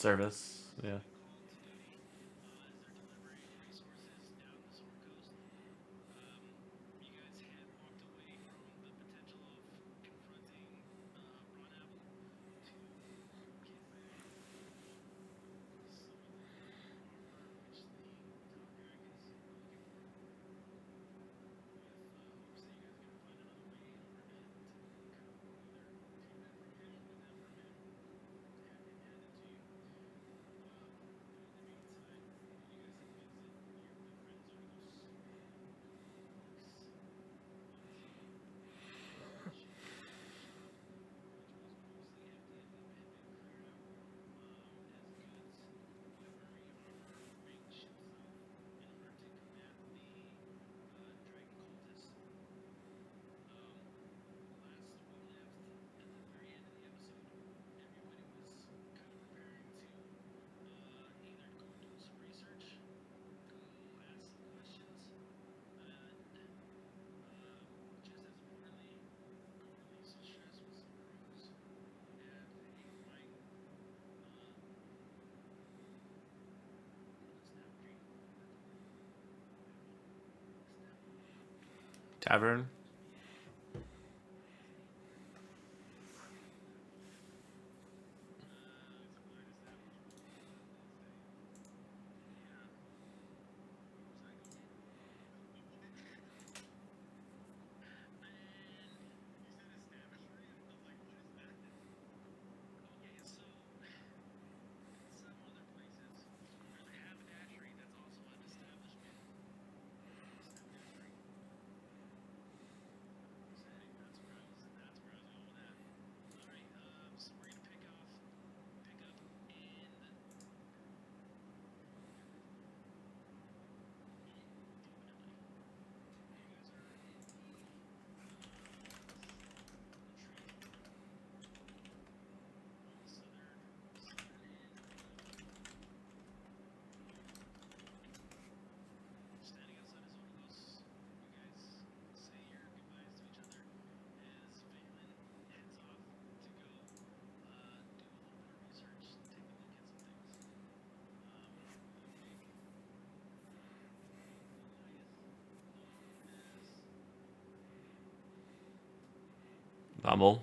service. Yeah. Tavern. Bumble.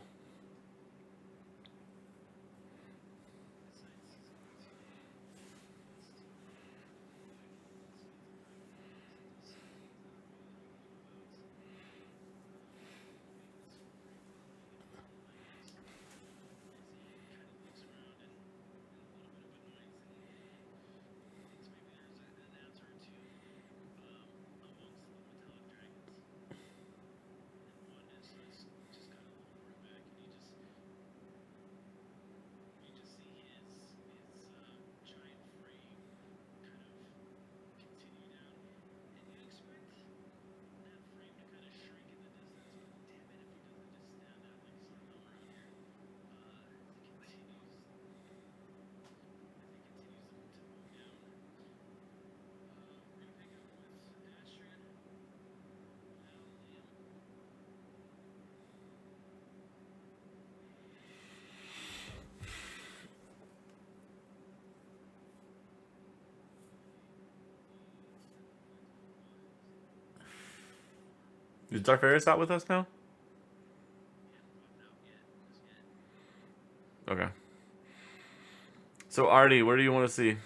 Is Darfaris out with us now? Okay. So Artie, where do you want to see?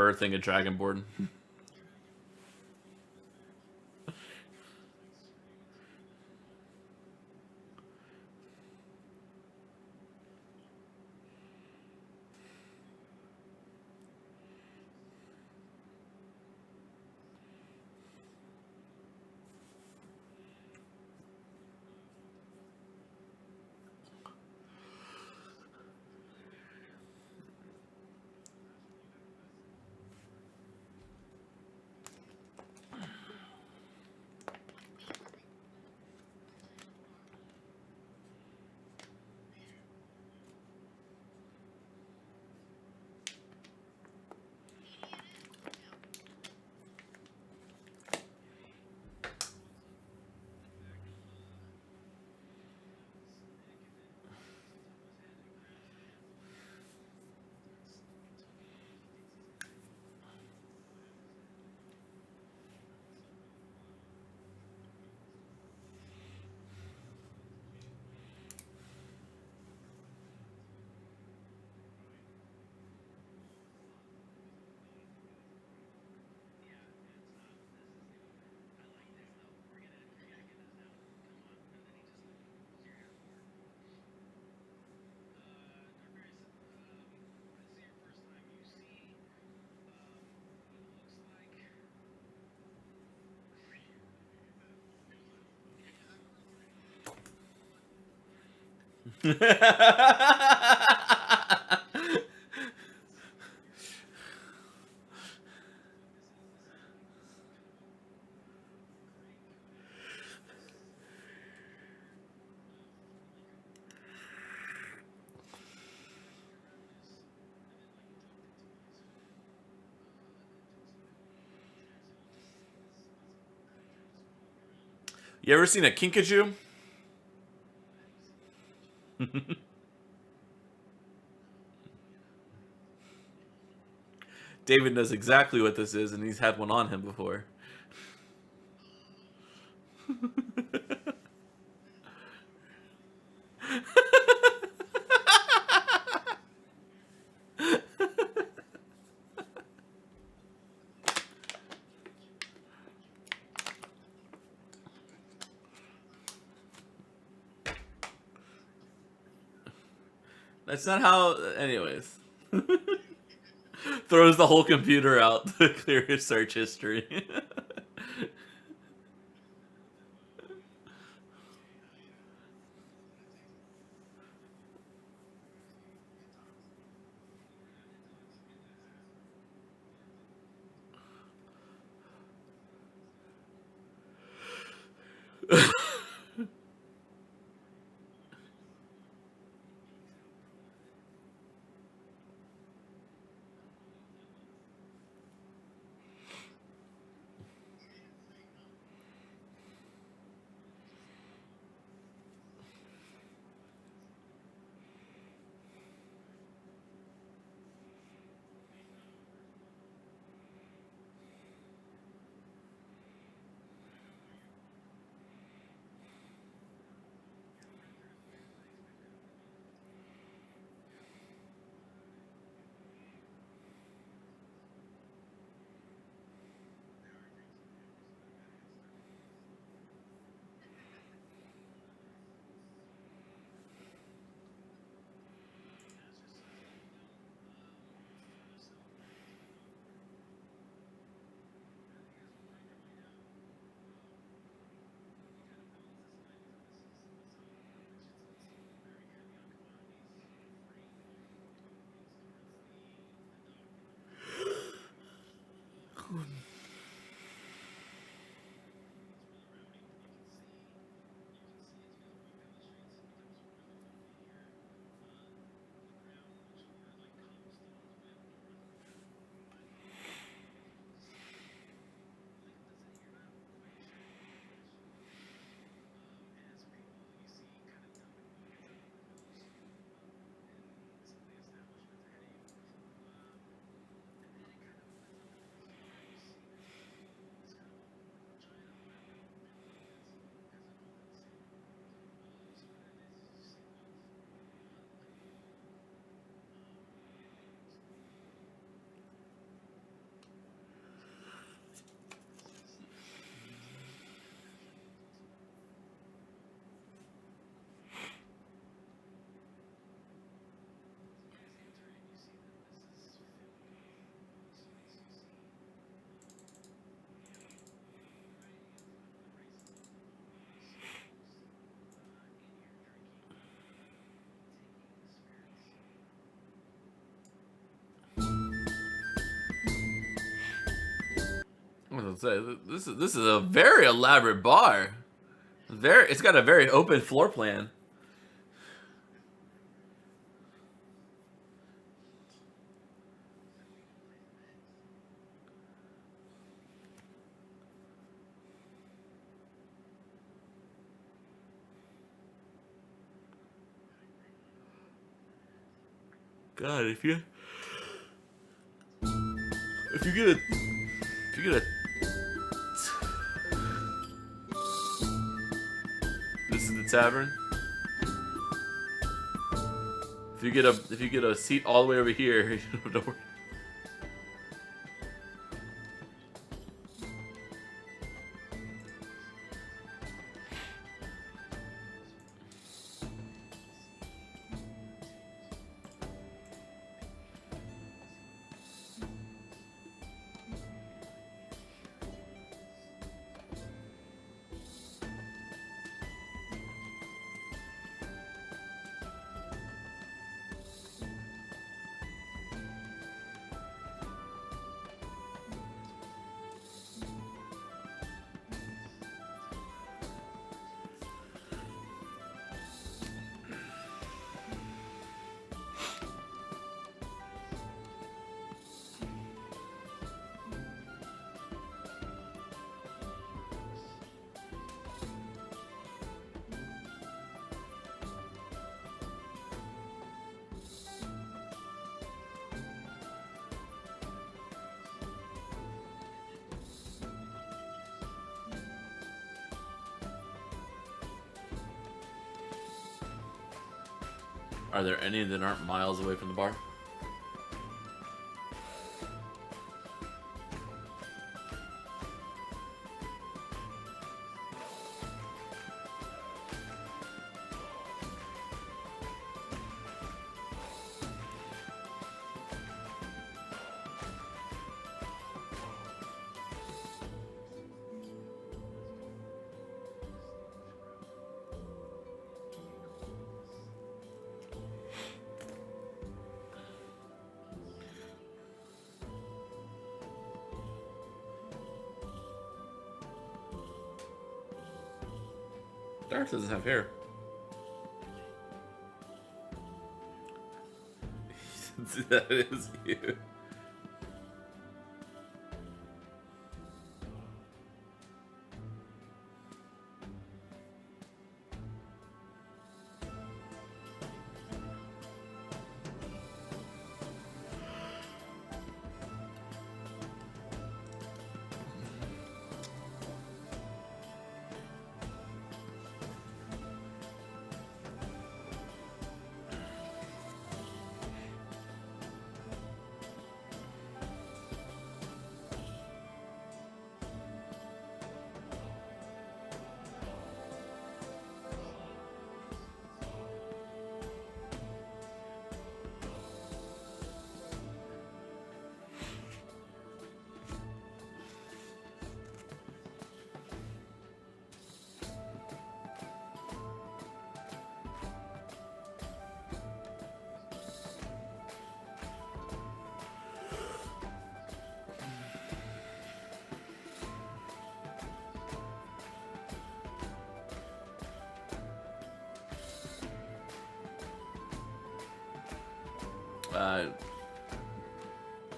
birthing a dragonborn. You ever seen a kinkajou? David knows exactly what this is, and he's had one on him before. That's not how. Anyways. Throws the whole computer out to clear his search history. gonna say this is a very elaborate bar. It's got a very open floor plan. God, if you get a this is the tavern. If you get a seat all the way over here, you don't worry. Are there any that aren't miles away from the bar? Darth doesn't have hair. That is you.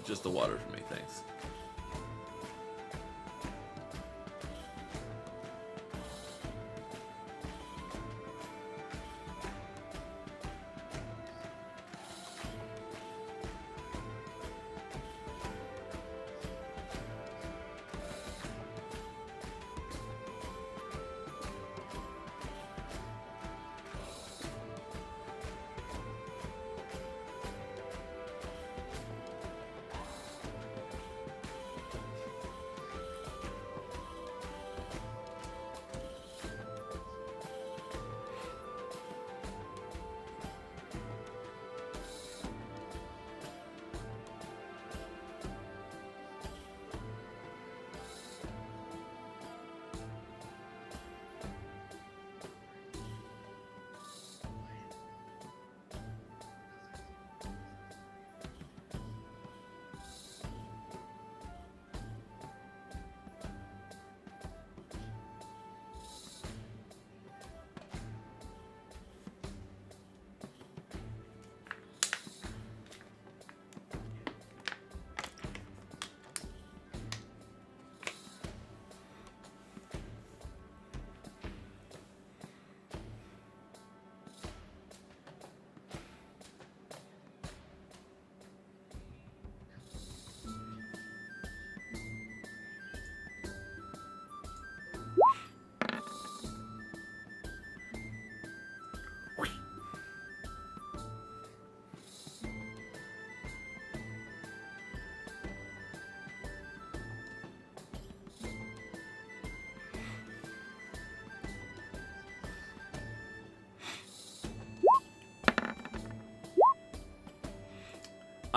Just the water for me, thanks.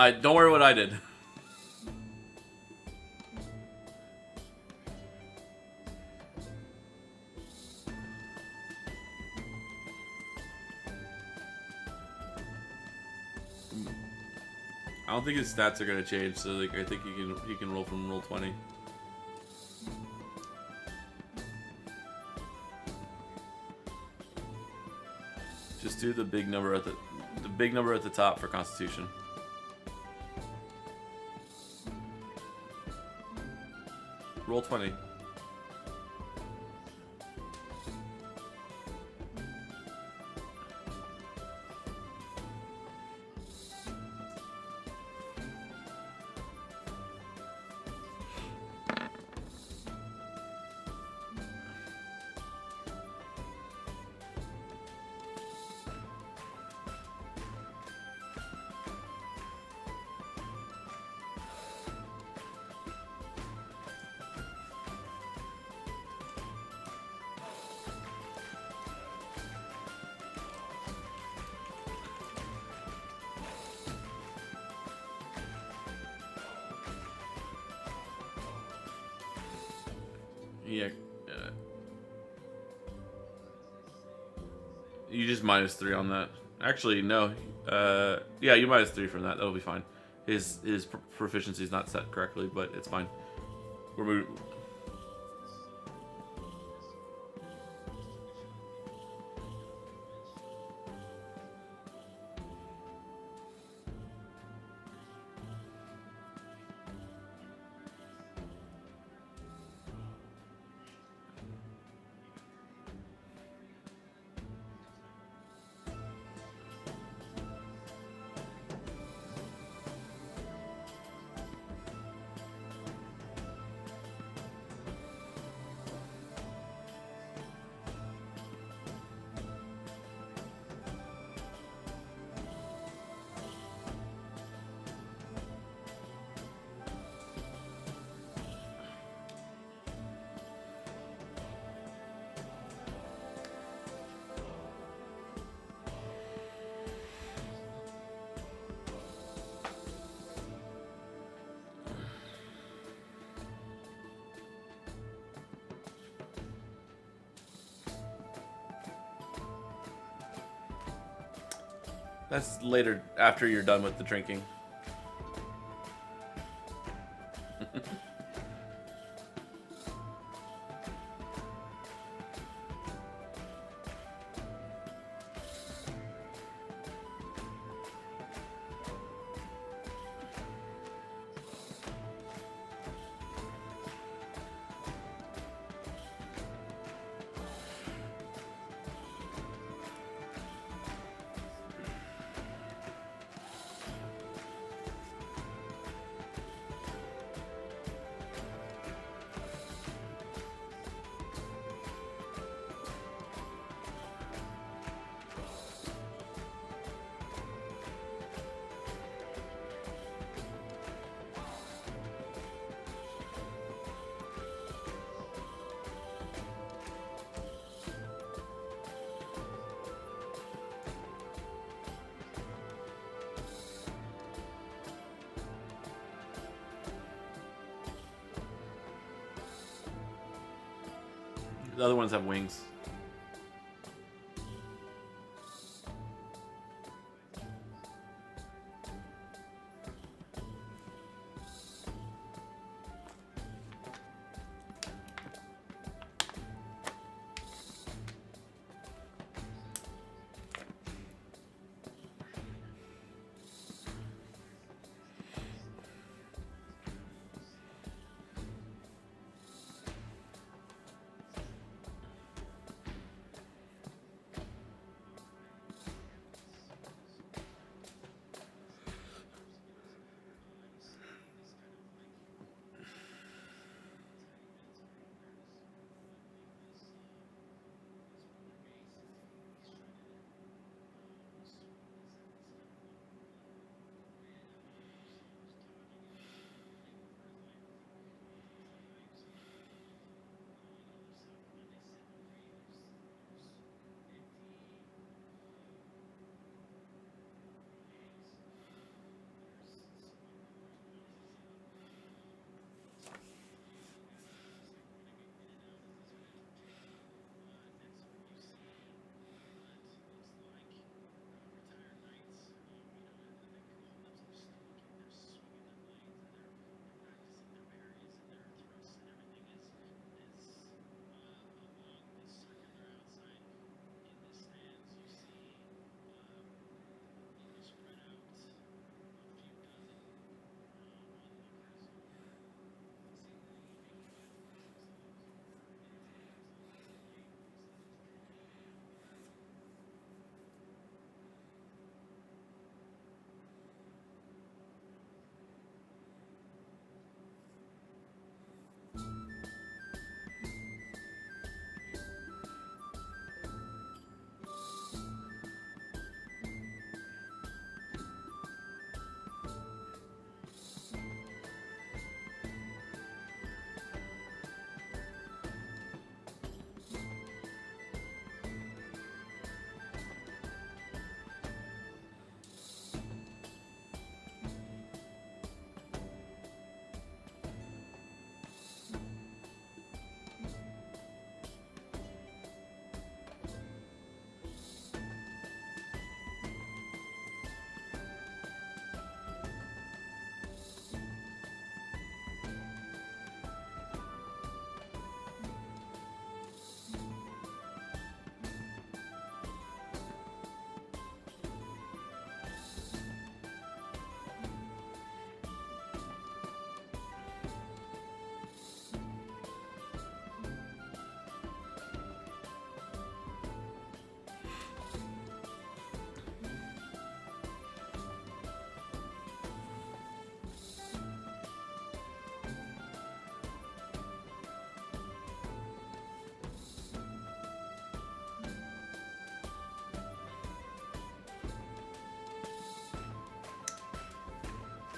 I don't worry what I did. I don't think his stats are gonna change, so like I think he can roll from roll 20. Just do the big number at the top for Constitution. Roll 20. Yeah. You just -3 on that. Actually, no. Yeah, you -3 from that. That'll be fine. His proficiency is not set correctly, but it's fine. We're moving. That's later, after you're done with the drinking. The other ones have wings.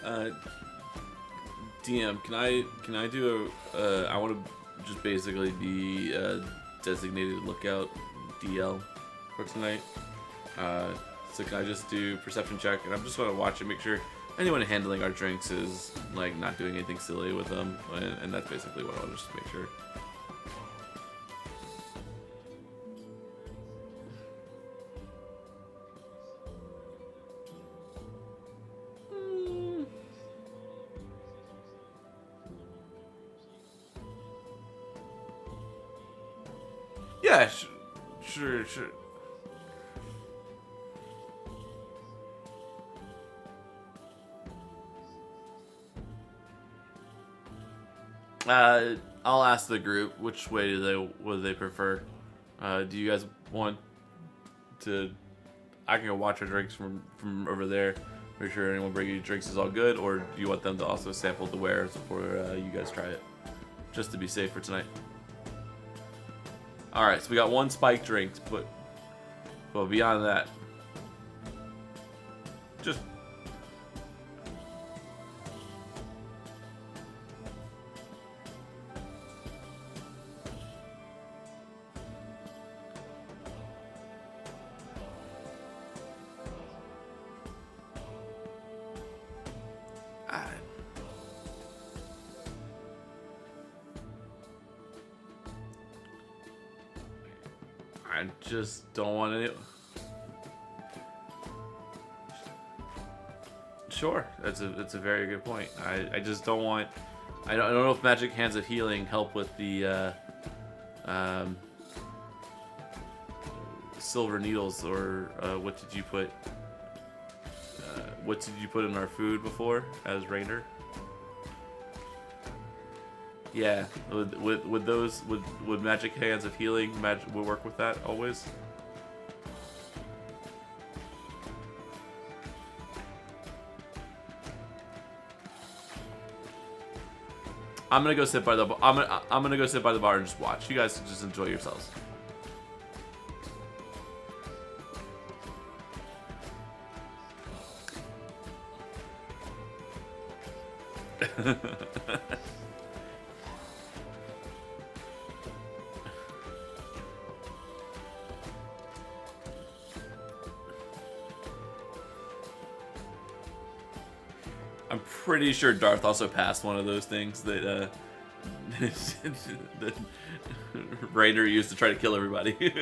Uh, DM, can I do a? I want to just basically be a designated lookout DL for tonight. So can I just do perception check, and I'm just gonna watch and make sure anyone handling our drinks is like not doing anything silly with them, and that's basically what I want to just make sure. Yeah, sure. I'll ask the group which way would they prefer. Do you guys want to? I can go watch our drinks from over there. Make sure anyone bringing you drinks is all good, or do you want them to also sample the wares before you guys try it, just to be safe for tonight? All right, so we got one spiked drink, but beyond that, just. I just don't want any. Sure, that's a very good point. I just don't want. I don't know if Magic Hands of Healing help with the silver needles, or what did you put? What did you put in our food before as Rainer? Yeah, would those would Magic Hands of Healing would work with that always? I'm gonna go sit by the I'm gonna go sit by the bar and just watch. You guys just enjoy yourselves. I'm pretty sure Darth also passed one of those things that that Raider used to try to kill everybody.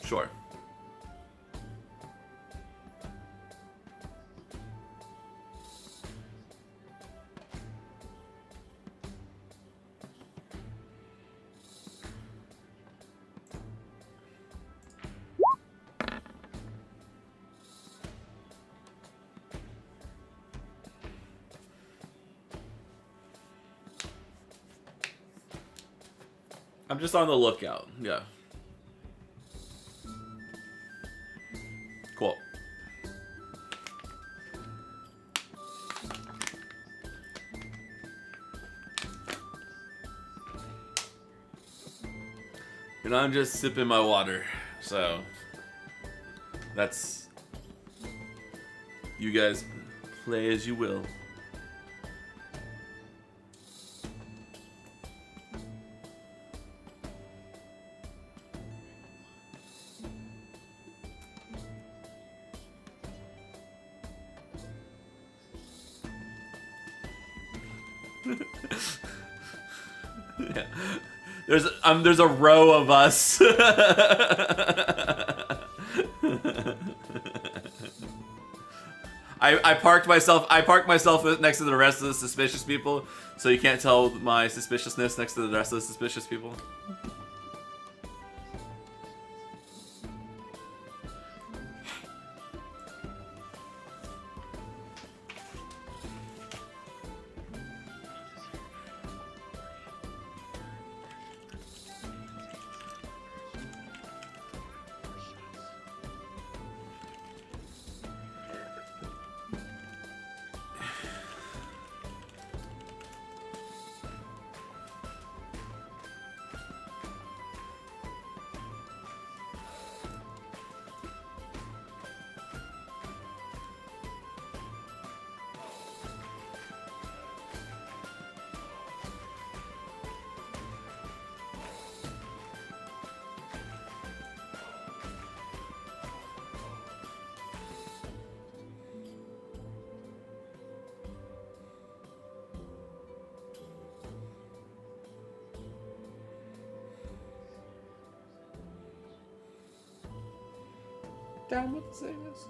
Sure. I'm just on the lookout. Yeah. Cool. And I'm just sipping my water. So that's, you guys play as you will. Yeah. There's a row of us. I parked myself next to the rest of the suspicious people, so you can't tell my suspiciousness next to the rest of the suspicious people. down with the sameness.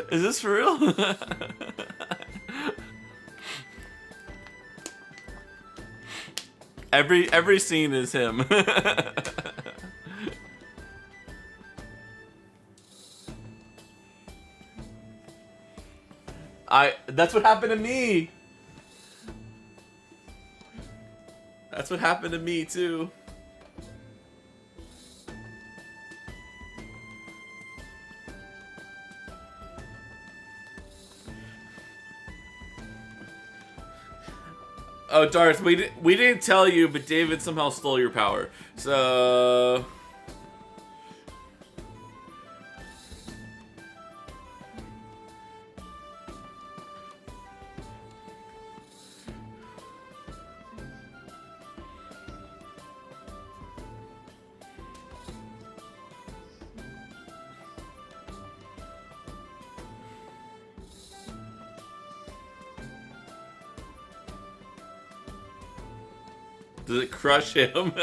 Is this for real? Every scene is him. That's what happened to me. That's what happened to me too. Oh, Darth, we didn't tell you, but David somehow stole your power. So does it crush him?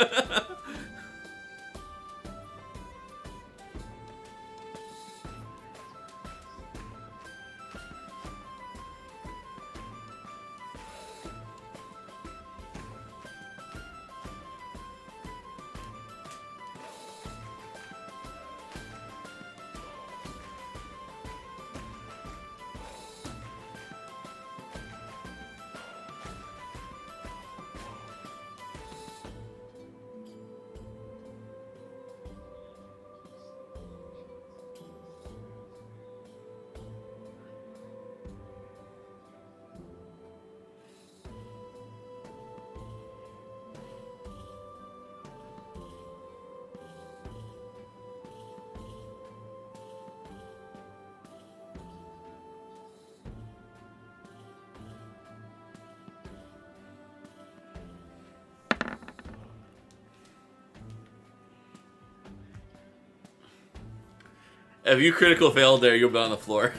If you critical failed there, you'll be on the floor.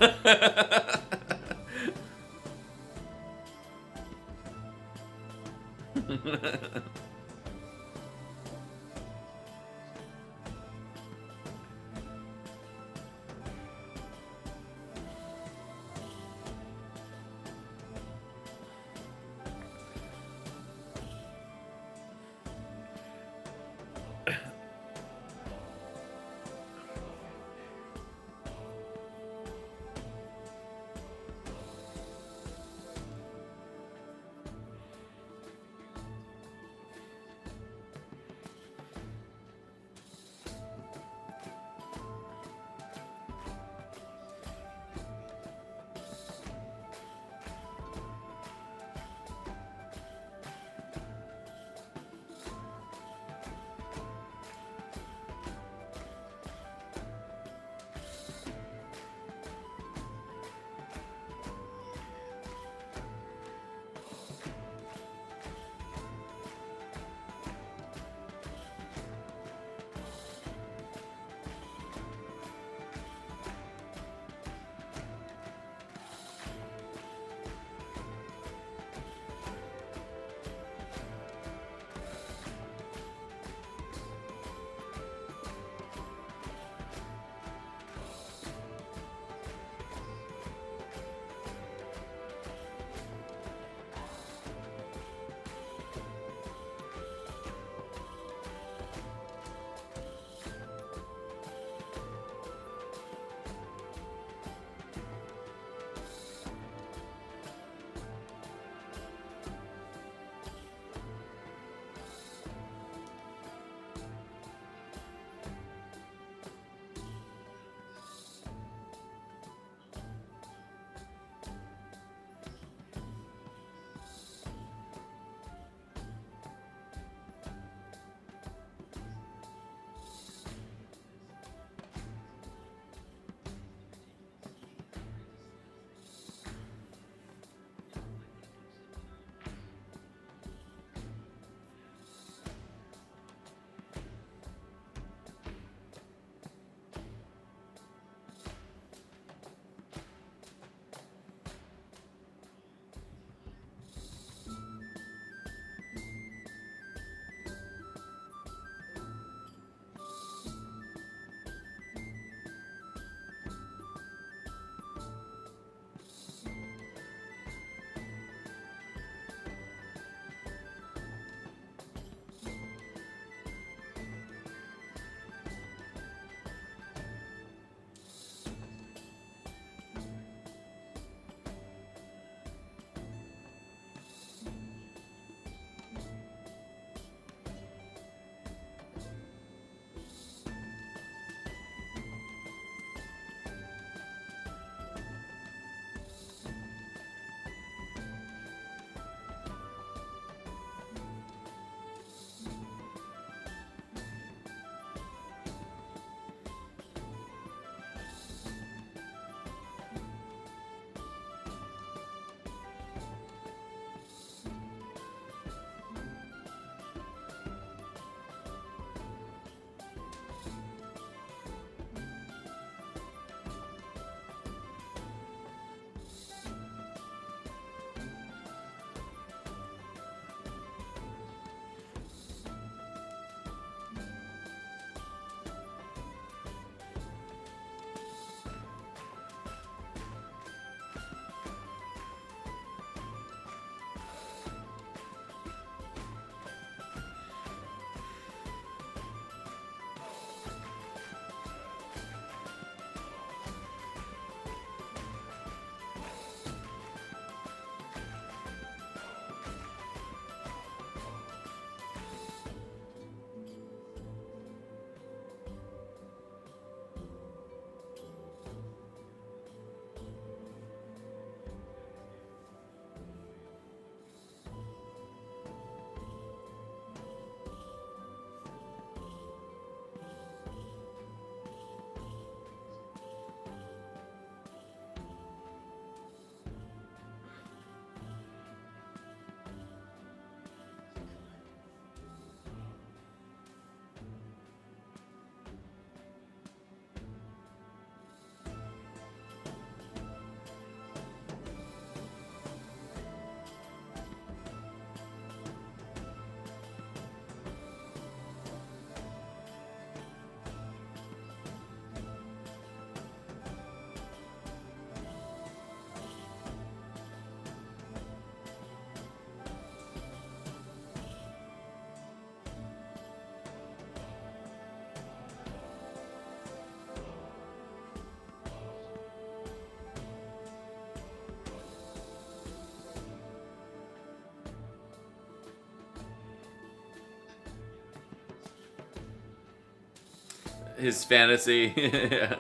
his fantasy. Yeah.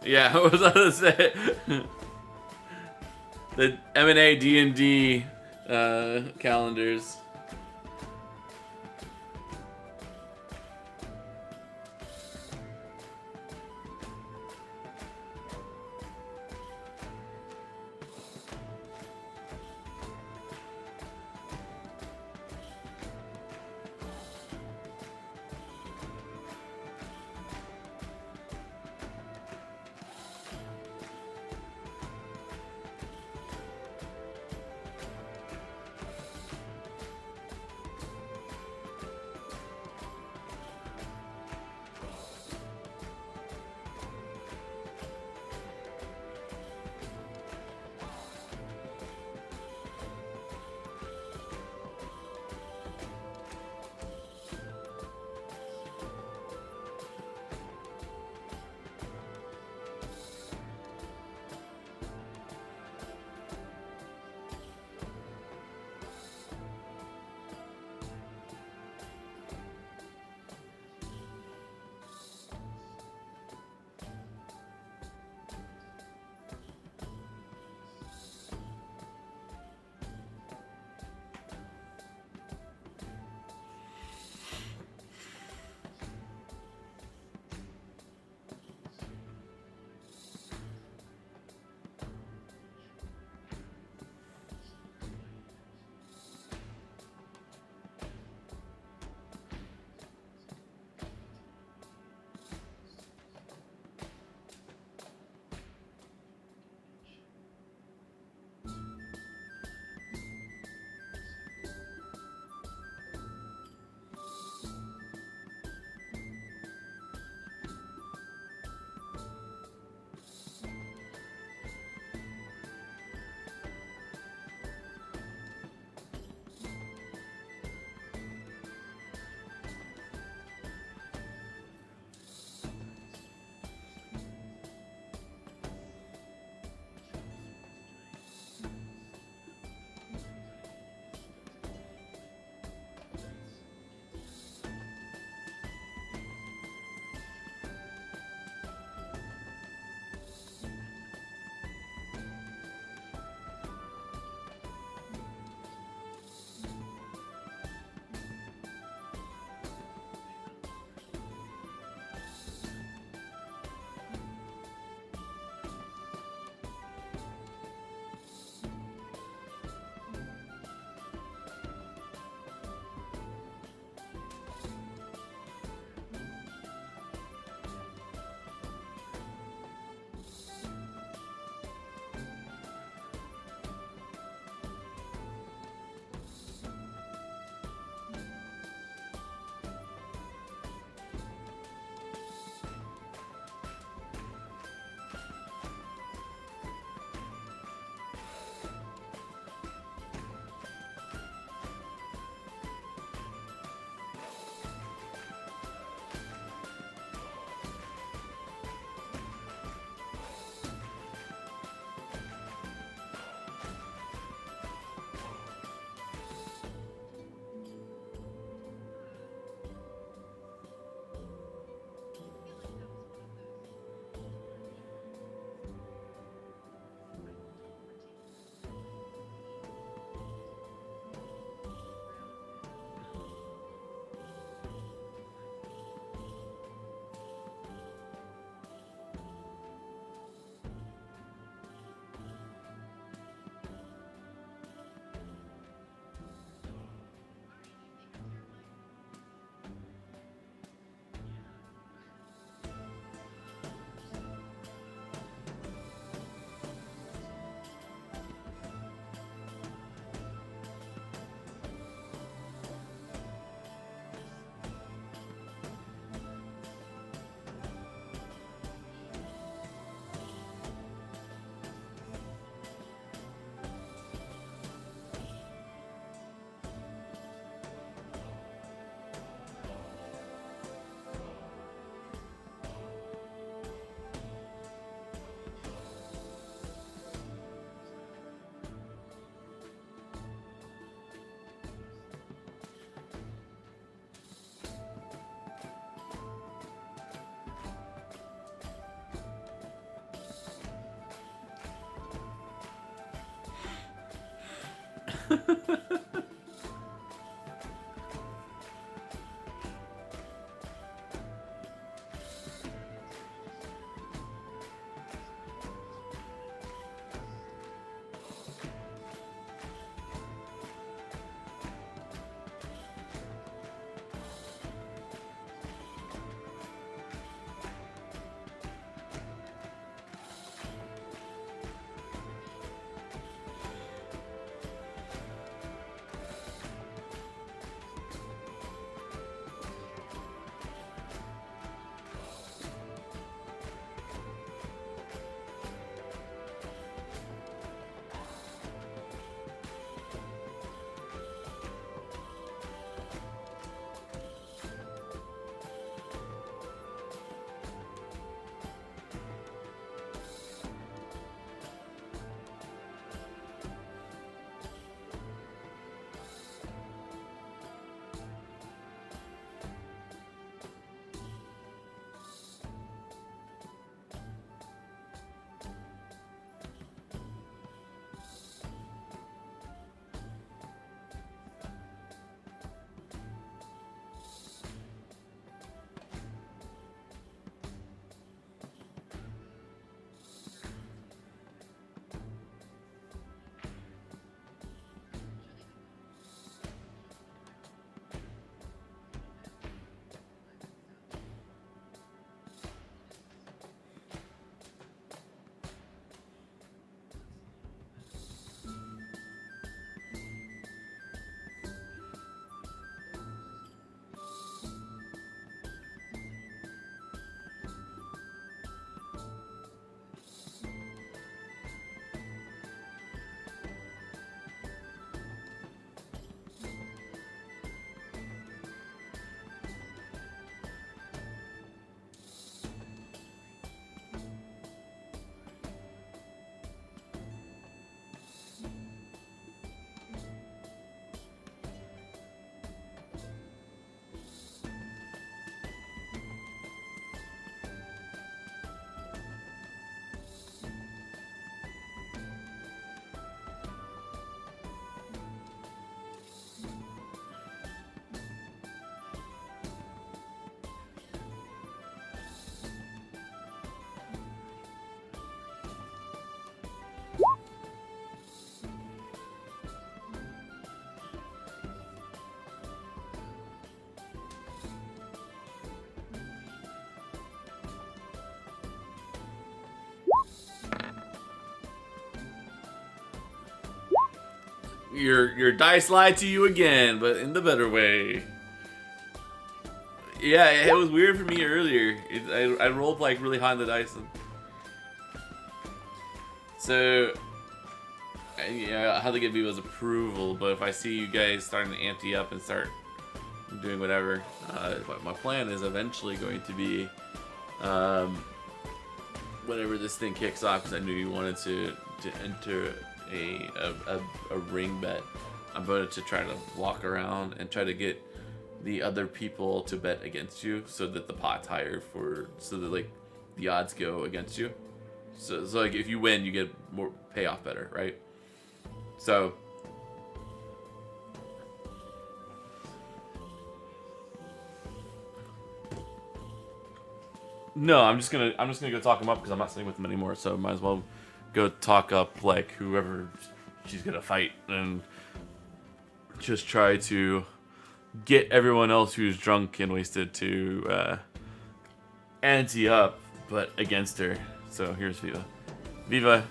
Yeah, what was I gonna say? The M&A&D&D calendars. Your dice lied to you again, but in the better way. Yeah, it was weird for me earlier. I rolled like really high on the dice. So, I had to get Viva's approval, but if I see you guys starting to ante up and start doing whatever, my plan is eventually going to be, whenever this thing kicks off, because I knew you wanted to enter a ring bet, I'm going to try to walk around and try to get the other people to bet against you, so that the pot's higher so that like the odds go against you. So like if you win, you get more payoff better, right? So no, I'm just gonna go talk him up because I'm not sitting with him anymore. So might as well go talk up like whoever she's gonna fight and just try to get everyone else who's drunk and wasted to ante up, but against her. So here's Viva. Viva.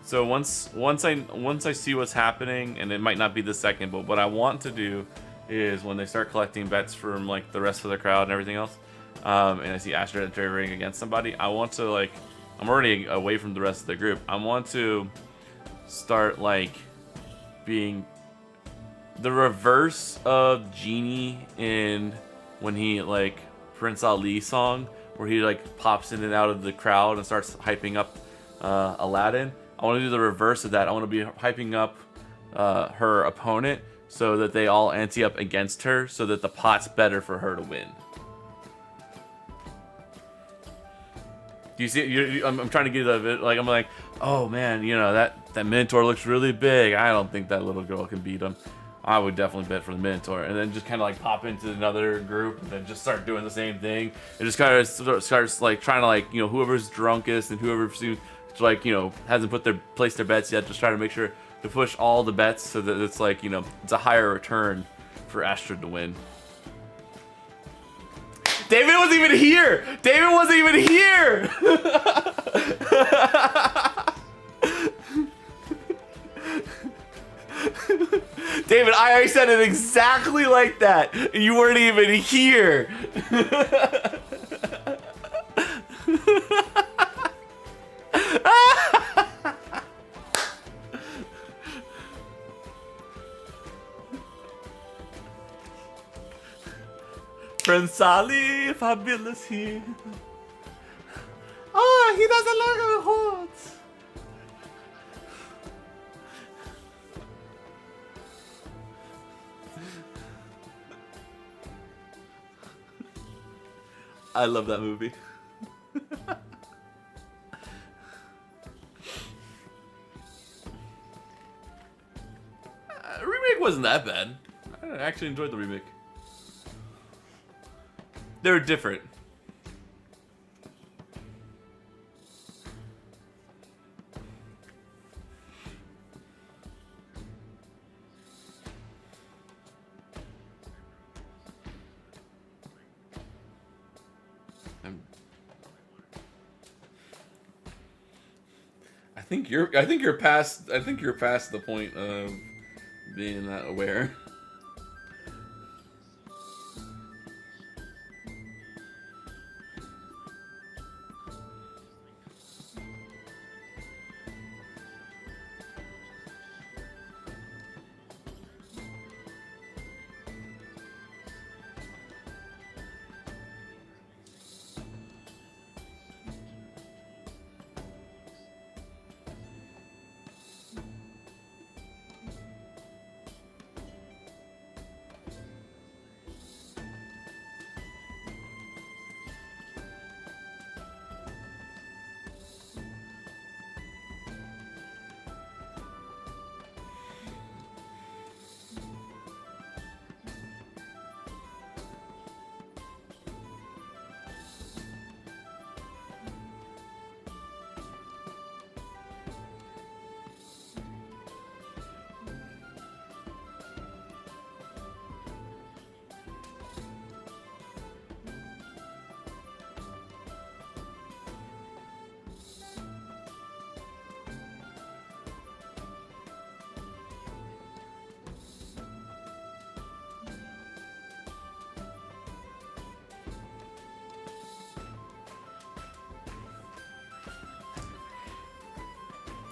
So once I see what's happening, and it might not be the second, but what I want to do is when they start collecting bets from like the rest of the crowd and everything else, and I see Astrid enter a ring against somebody, I want to like, I'm already away from the rest of the group. I want to start like being the reverse of Genie in when he like Prince Ali song, where he like pops in and out of the crowd and starts hyping up Aladdin. I want to do the reverse of that. I want to be hyping up her opponent so that they all ante up against her, so that the pot's better for her to win. Do you see? I'm trying to get a bit like, I'm like, oh man, you know, that that Minotaur looks really big. I don't think that little girl can beat him. I would definitely bet for the Minotaur, and then just kind of like pop into another group, and then just start doing the same thing. It just kind of starts like trying to like whoever's drunkest and whoever seems like hasn't placed their bets yet, just try to make sure to push all the bets so that it's like it's a higher return for Astrid to win. David wasn't even here. David wasn't even here. David, I said it exactly like that. You weren't even here. Prince Sally, fabulous here. Oh, he doesn't like our hordes. I love that movie. Remake wasn't that bad. I actually enjoyed the remake. They were different. I think you're past the point of being that aware.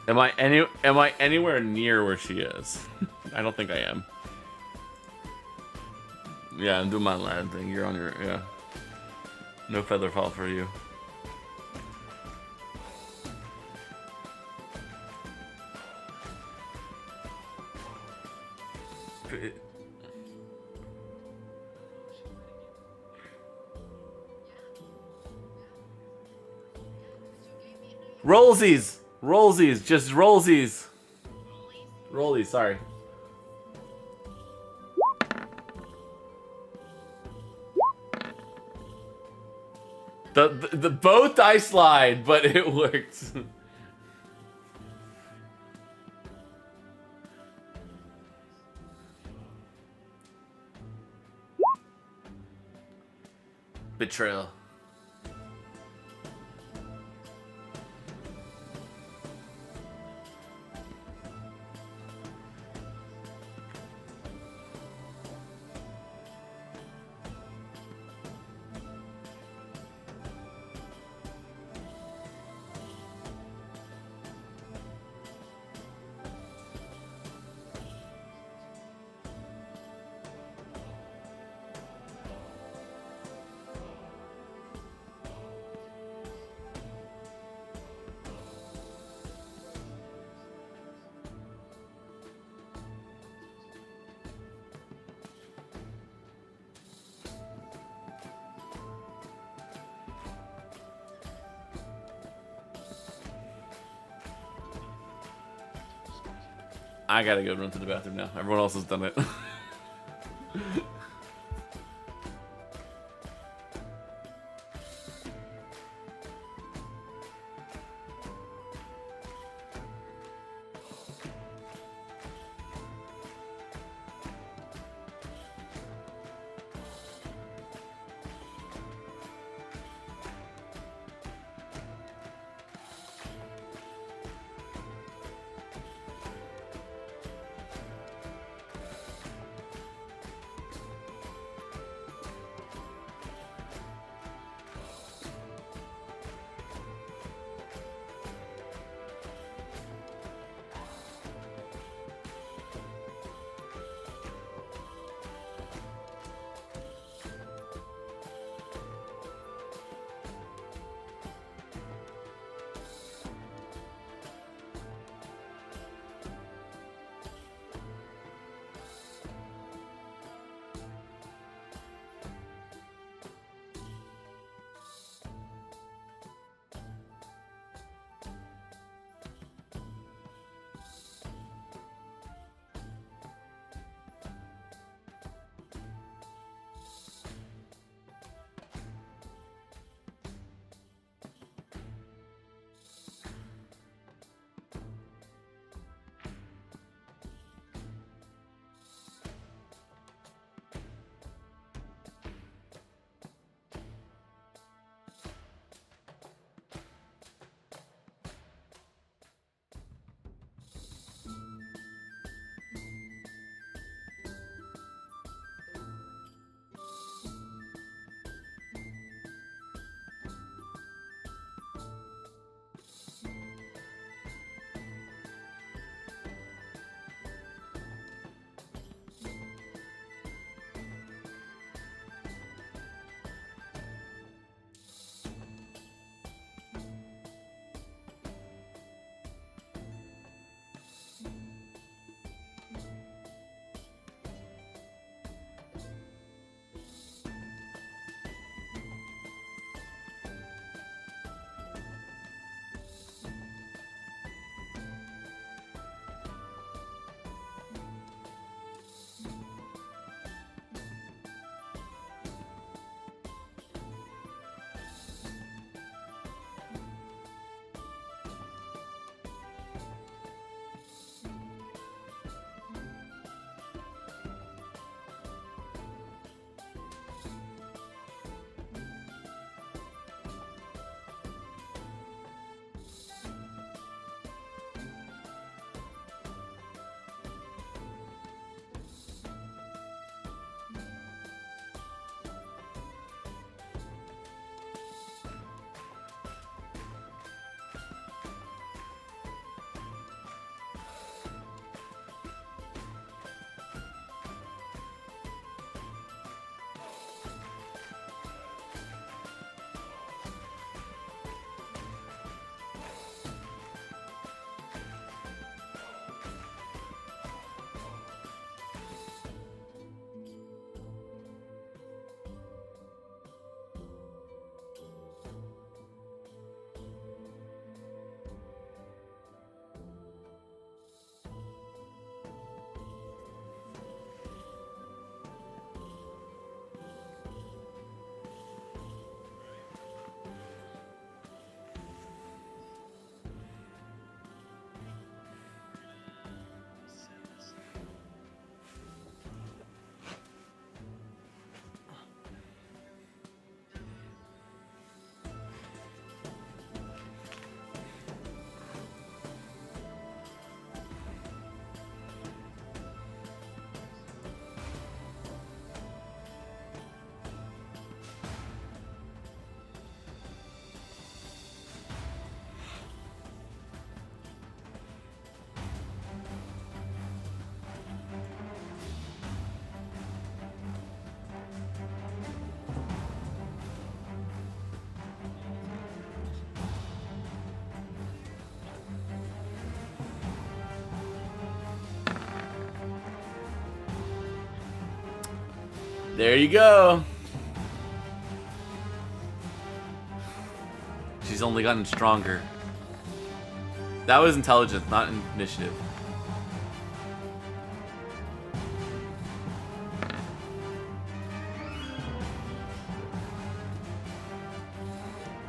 Am I anywhere near where she is? I don't think I am. Yeah, I'm doing my lad thing. You're on your No feather fall for you. Rollsies! Rollsies! Just rollsies! Rollies, sorry. The both die slide, but it worked. Betrayal. I gotta go run to the bathroom now. Everyone else has done it. There you go. She's only gotten stronger. That was intelligence, not initiative.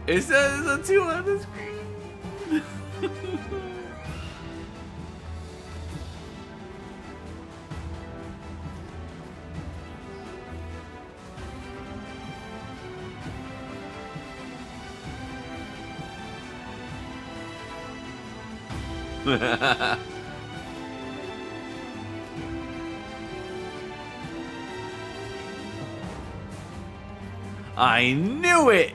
It says a 2 on the screen. I knew it!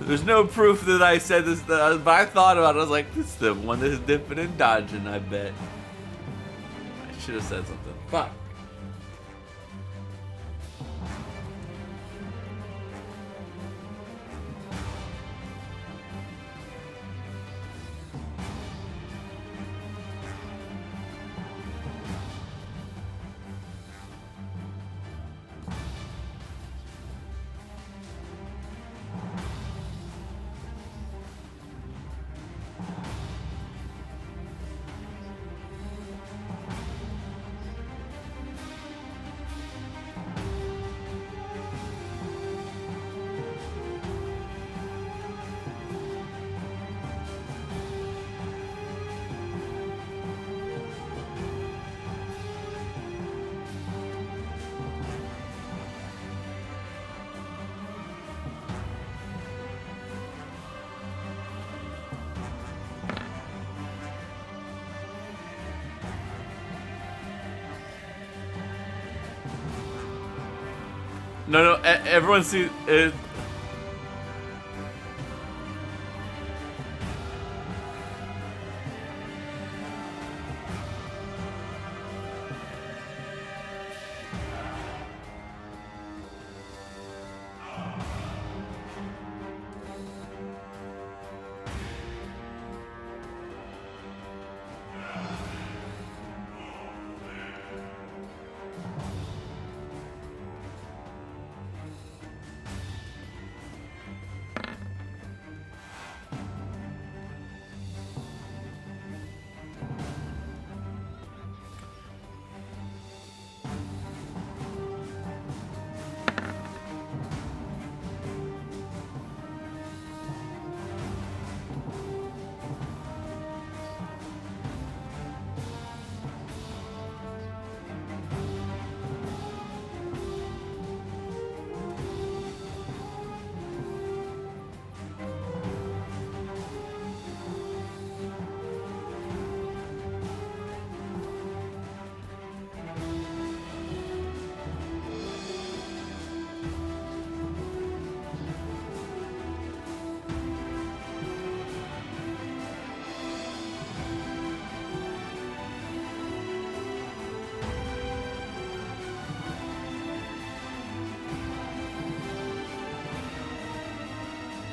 There's no proof that I said this, but I thought about it. I was like, this is the one that's dipping and dodging, I bet. I should have said something. Fuck. No, everyone sees it.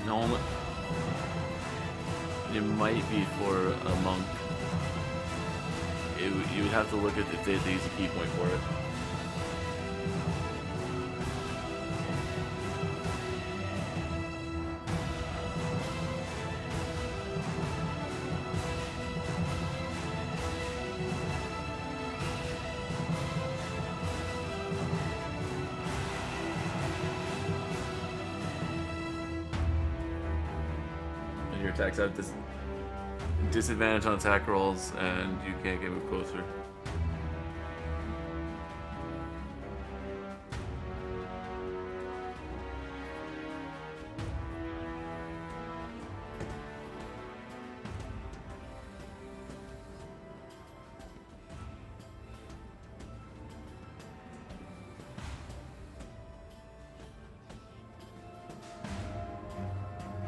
No, it might be for a monk. You would have to look at if they use a key point for it. Your attacks have disadvantage on attack rolls, and you can't get move closer.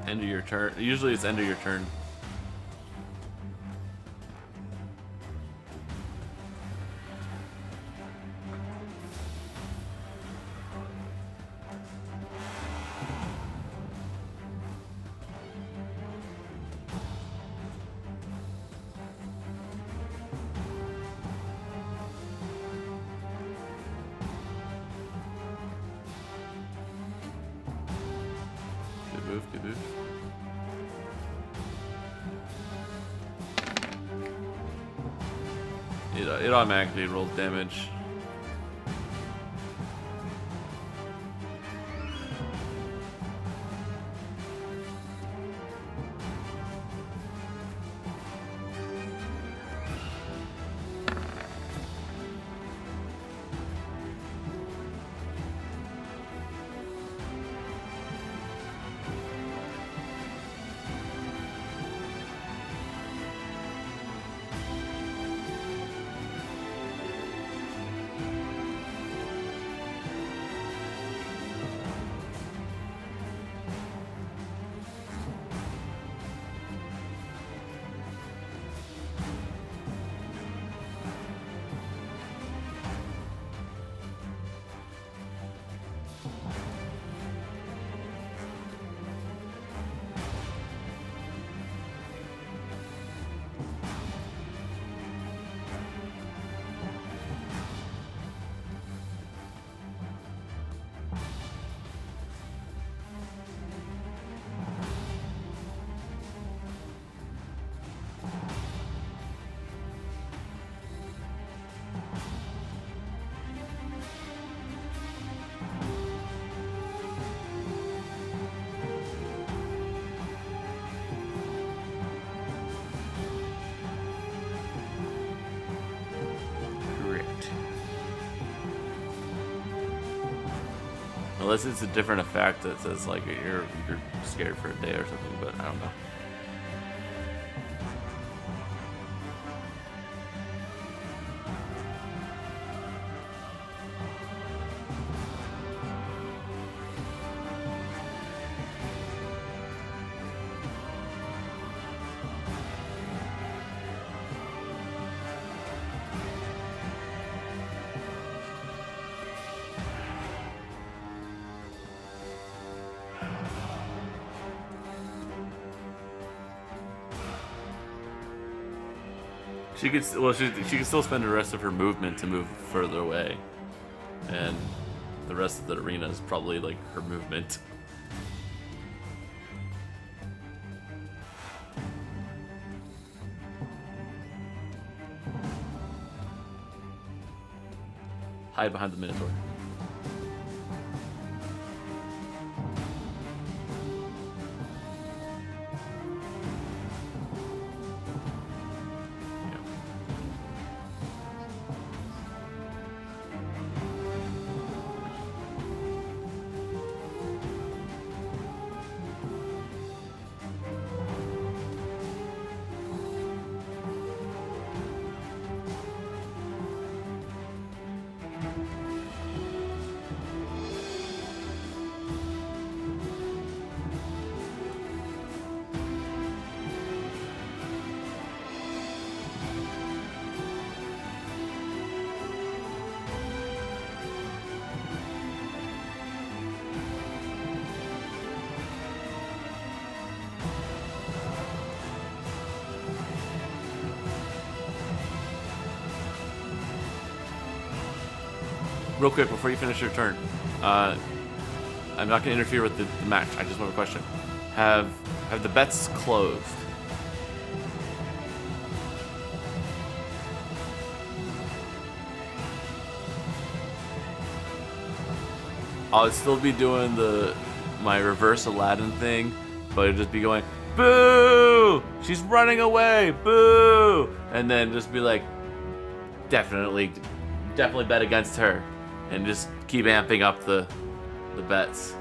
End of your turn. Usually it's end of your turn. Good move, good move. It automatically rolls damage. Unless it's a different effect that says like you're scared for a day or something, but I don't know. She could she could still spend the rest of her movement to move further away, and the rest of the arena is probably like her movement. Hide behind the Minotaur. Real quick, before you finish your turn, I'm not going to interfere with the match. I just have a question. Have the bets closed? I'll still be doing my reverse Aladdin thing, but it'll just be going, boo! She's running away, boo! And then just be like, definitely bet against her. And just keep amping up the bets.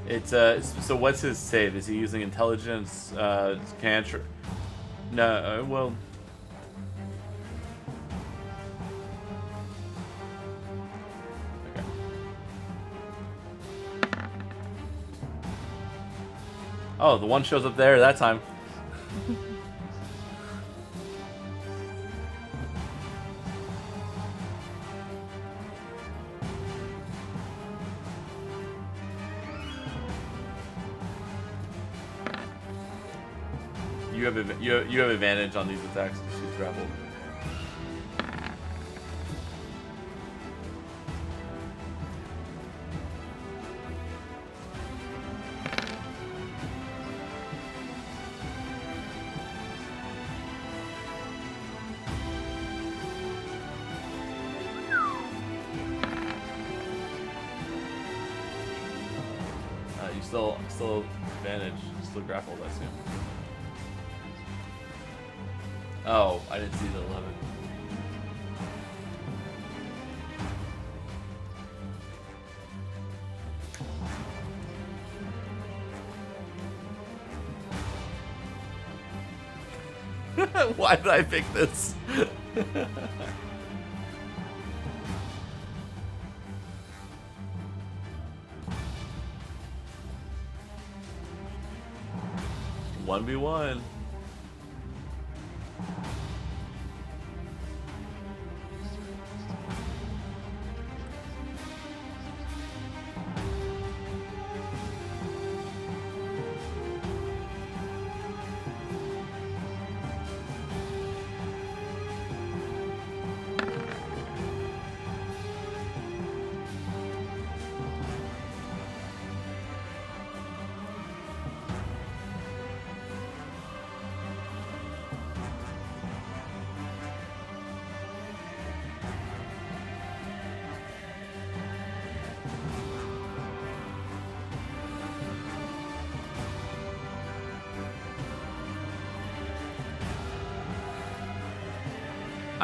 It's so what's his save? Is he using intelligence? Cantrip? No. Well. Okay. Oh, the one shows up there that time. You have advantage on these attacks because she's grappled. You still advantage, still grappled, I assume. Oh, I didn't see the 11. Why did I pick this? One v one.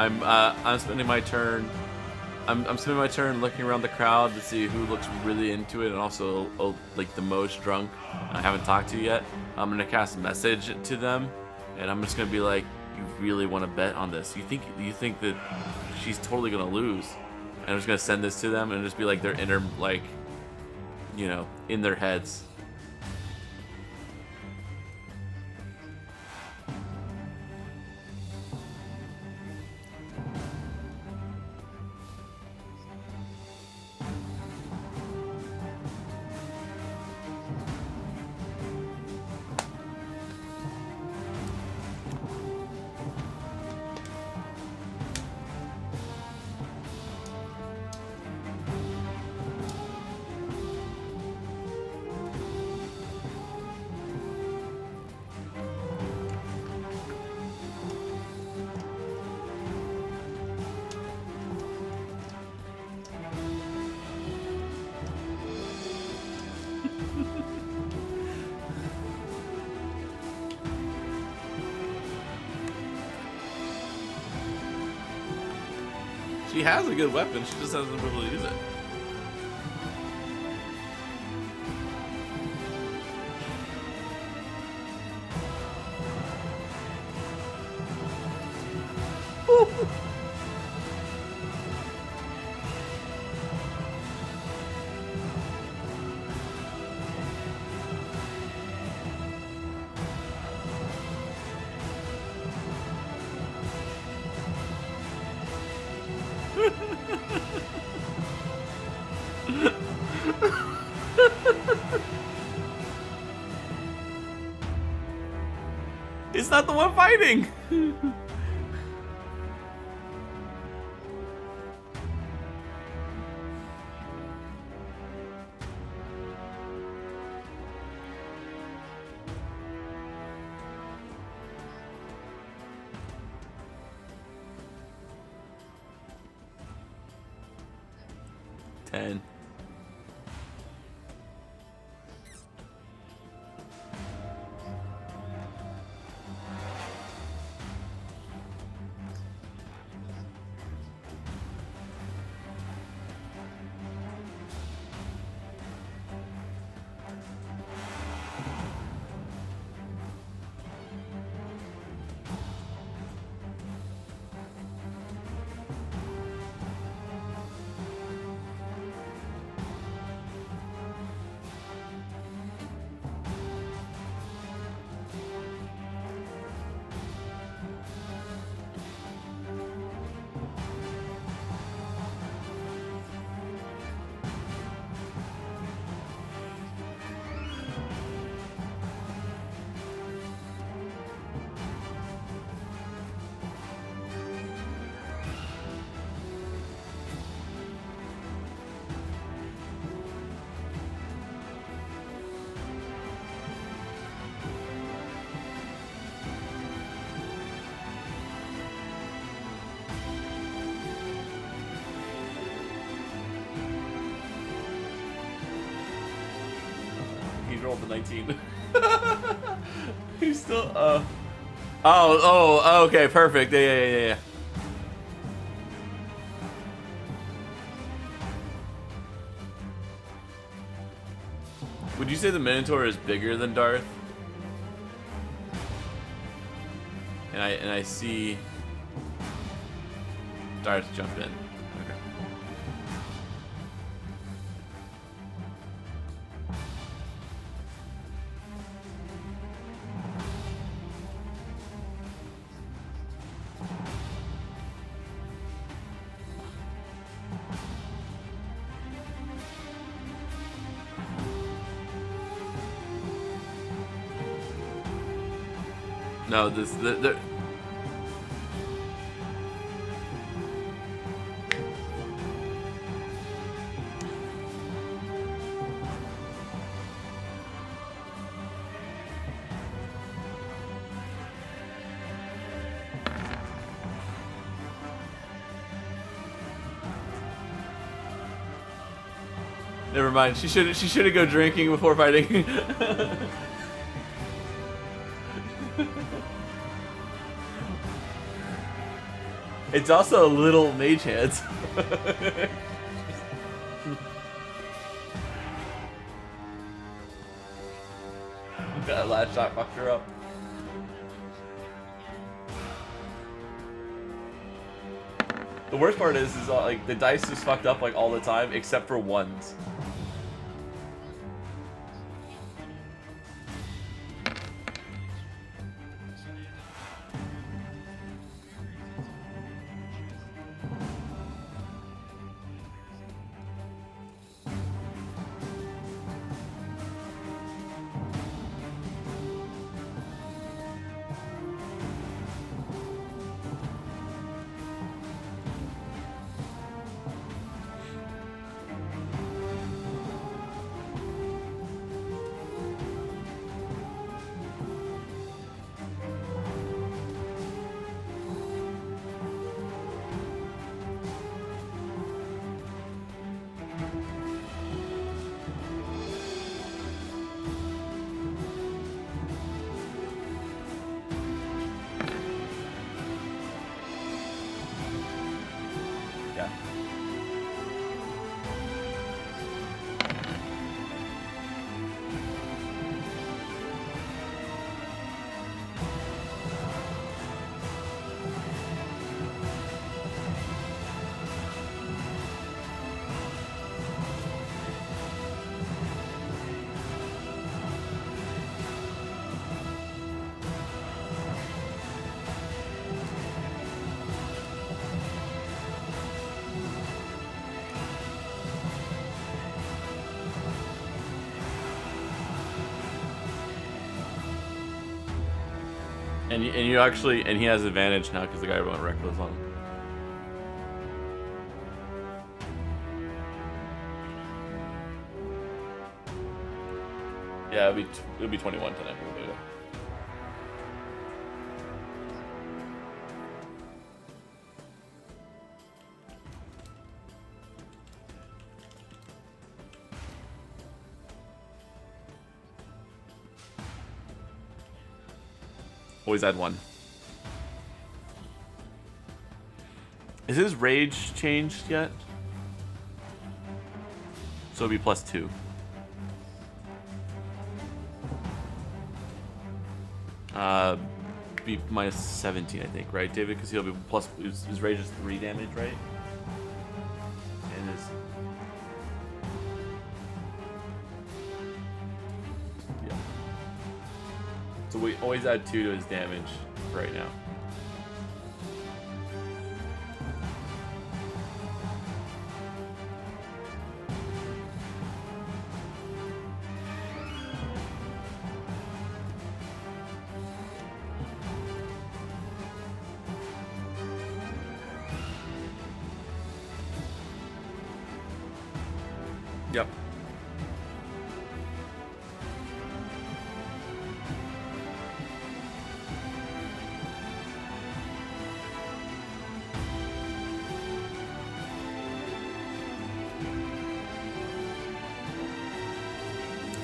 I'm spending my turn. I'm spending my turn looking around the crowd to see who looks really into it, and also like the most drunk I haven't talked to yet. I'm gonna cast a message to them, and I'm just gonna be like, "You really want to bet on this? You think that she's totally gonna lose?" And I'm just gonna send this to them and just be like their inner, like, you know, in their heads. She has a good weapon, she just hasn't been able to use it. It's not the one fighting! Ten. Rolled the 19. He's still oh, okay, perfect. Yeah. Would you say the Minotaur is bigger than Darth? And I see Darth jump in. Okay. No, the Never mind. She should go drinking before fighting. It's also a little mage hands. That last shot fucked her up. The worst part is like the dice is fucked up like all the time except for ones. And you actually, and he has advantage now because the guy went reckless on him. Yeah, it'll be 21 tonight. Always add one. Is his rage changed yet? So it'll be +2. Be -17, I think, right, David? Because he'll be plus. His rage is 3 damage, right? And his. Yeah. So we always add 2 to his damage right now. Yep.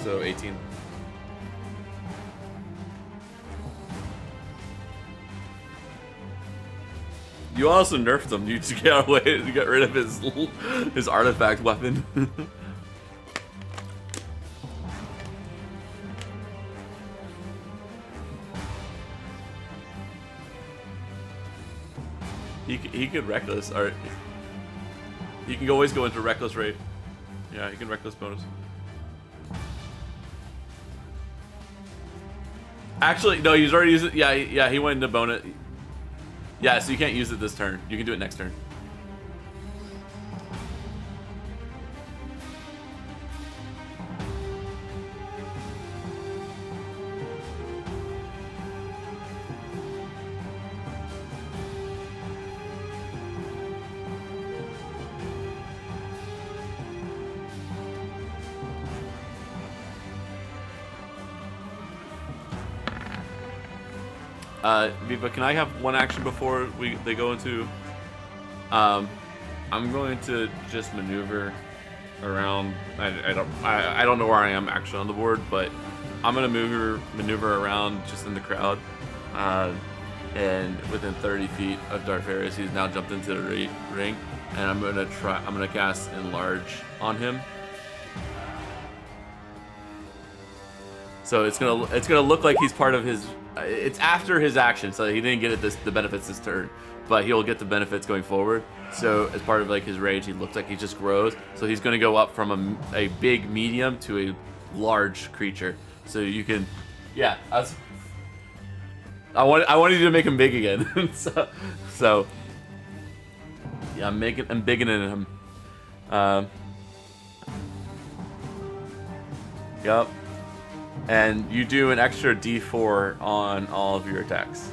So 18. You also nerfed him, to get away to get rid of his artifact weapon. He could reckless, or he can always go into reckless rate. Yeah, he can reckless bonus. Actually, no, he's already used it. Yeah, he went into bonus. Yeah, so you can't use it this turn. You can do it next turn. Viva, can I have one action before they go into? I'm going to just maneuver around. I don't know where I am actually on the board, but I'm gonna maneuver around just in the crowd, and within 30 feet of Darth Vader. He's now jumped into the ring, and I'm gonna cast Enlarge on him. So it's gonna look like he's part of his. It's after his action, so he didn't get the benefits this turn, but he'll get the benefits going forward. So as part of like his rage, he looks like he just grows. So he's gonna go up from a big medium to a large creature. So you can, yeah. I wanted you to make him big again. so yeah, I'm bigging him. Yep. And you do an extra D4 on all of your attacks.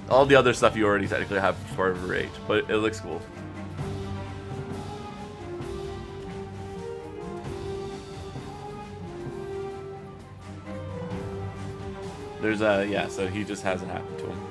All the other stuff you already technically have as part of a rage, but it looks cool. There's yeah, so he just has it happen to him.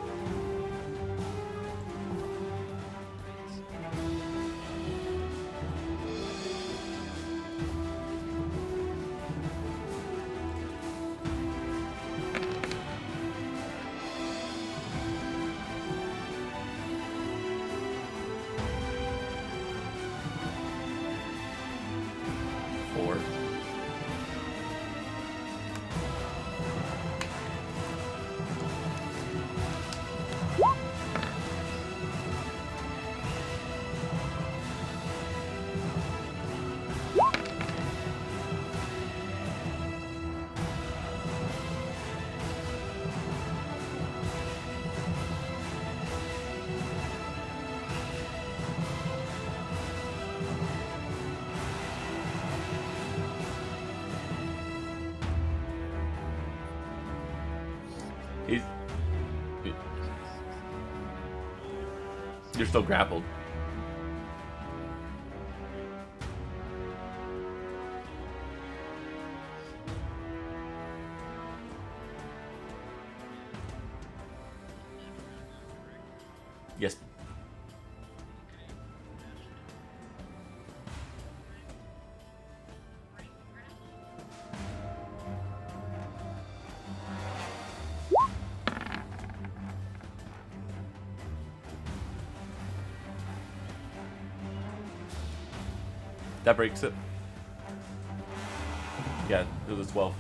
You're still grappled. Yes. That breaks it. Yeah, it was a 12.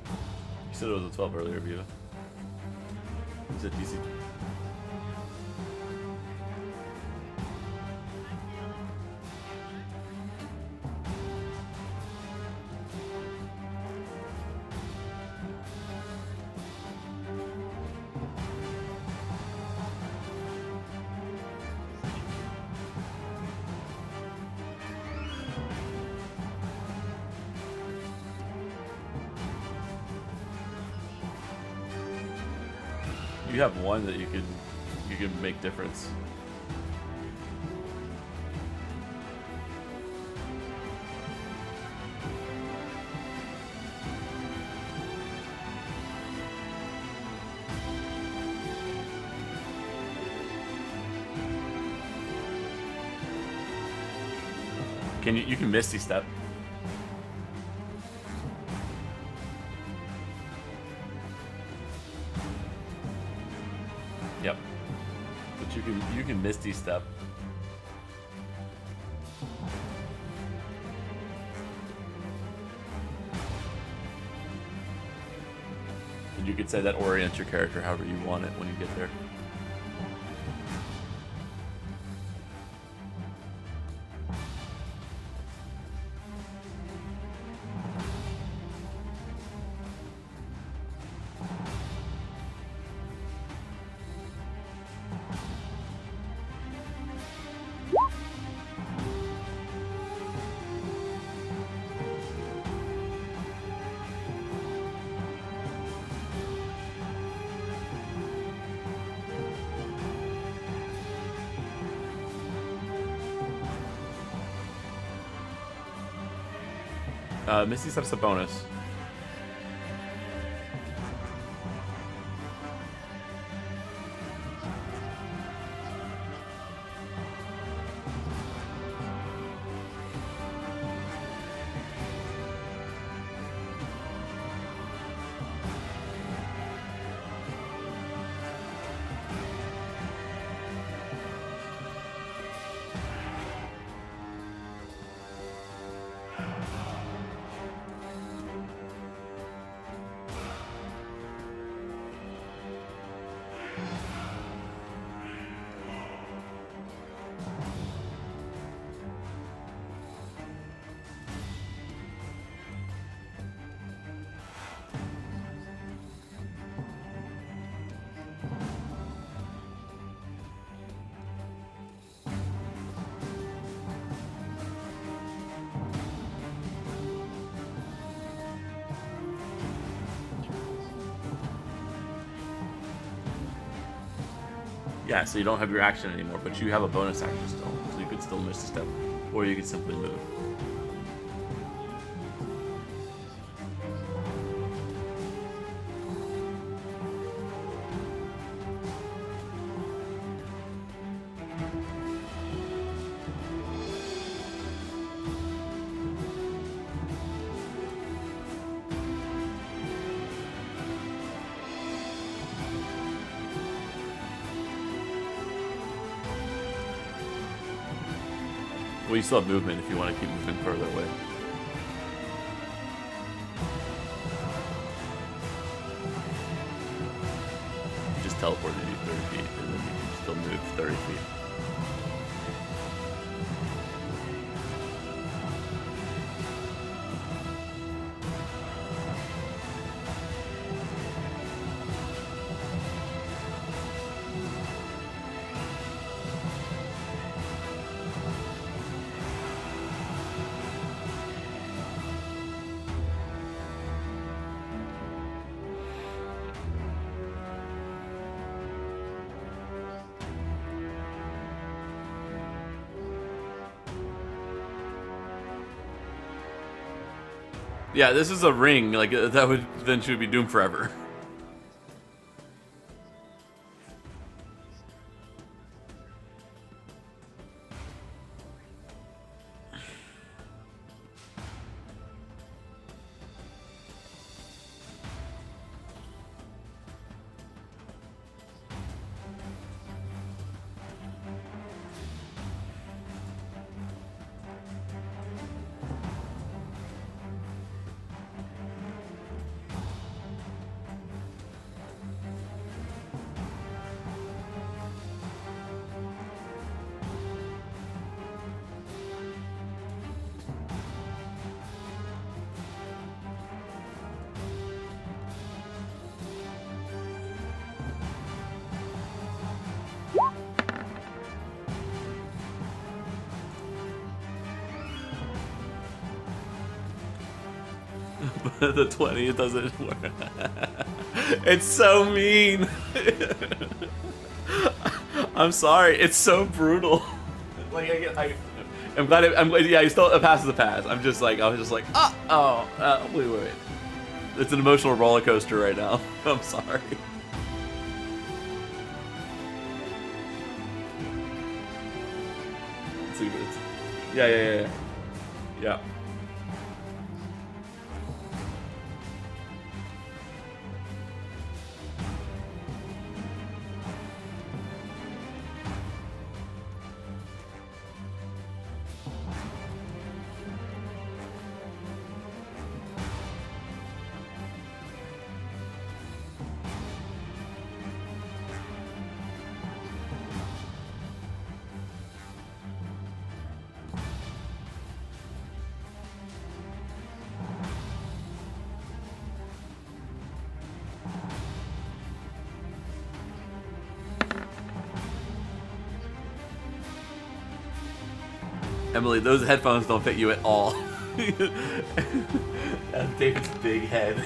You said it was a 12 earlier, Viva. You said DC. You have one that you can make difference. You can Misty Step. Yep. But you can Misty Step. And you could say that orients your character however you want it when you get there. Misty Step's a bonus. Yeah, so you don't have your action anymore, but you have a bonus action still, so you could still miss a step, or you could simply move. Well, you still have movement if you want to keep moving further away. You just teleported you 30 feet, and then you can still move 30 feet. Yeah, this is a ring. Like that would then she would be doomed forever. The 20, it doesn't work. It's so mean. I'm sorry. It's so brutal. Like I'm glad. Yeah. You still a pass is a pass. I was just like, wait. It's an emotional roller coaster right now. I'm sorry. Yeah. Emily, those headphones don't fit you at all. That's David's big head.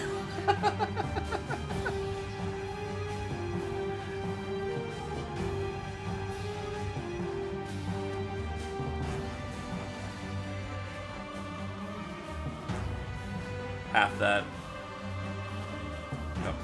Half that. Yep.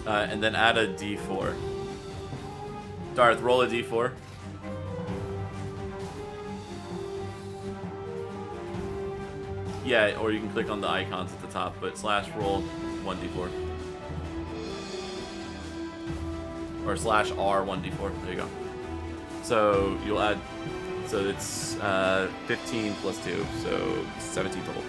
And then add a d4. Darth, roll a d4. Yeah, or you can click on the icons at the top, but slash roll 1d4. Or slash R 1d4. There you go. So you'll add, so it's 15 plus 2, so 17 total.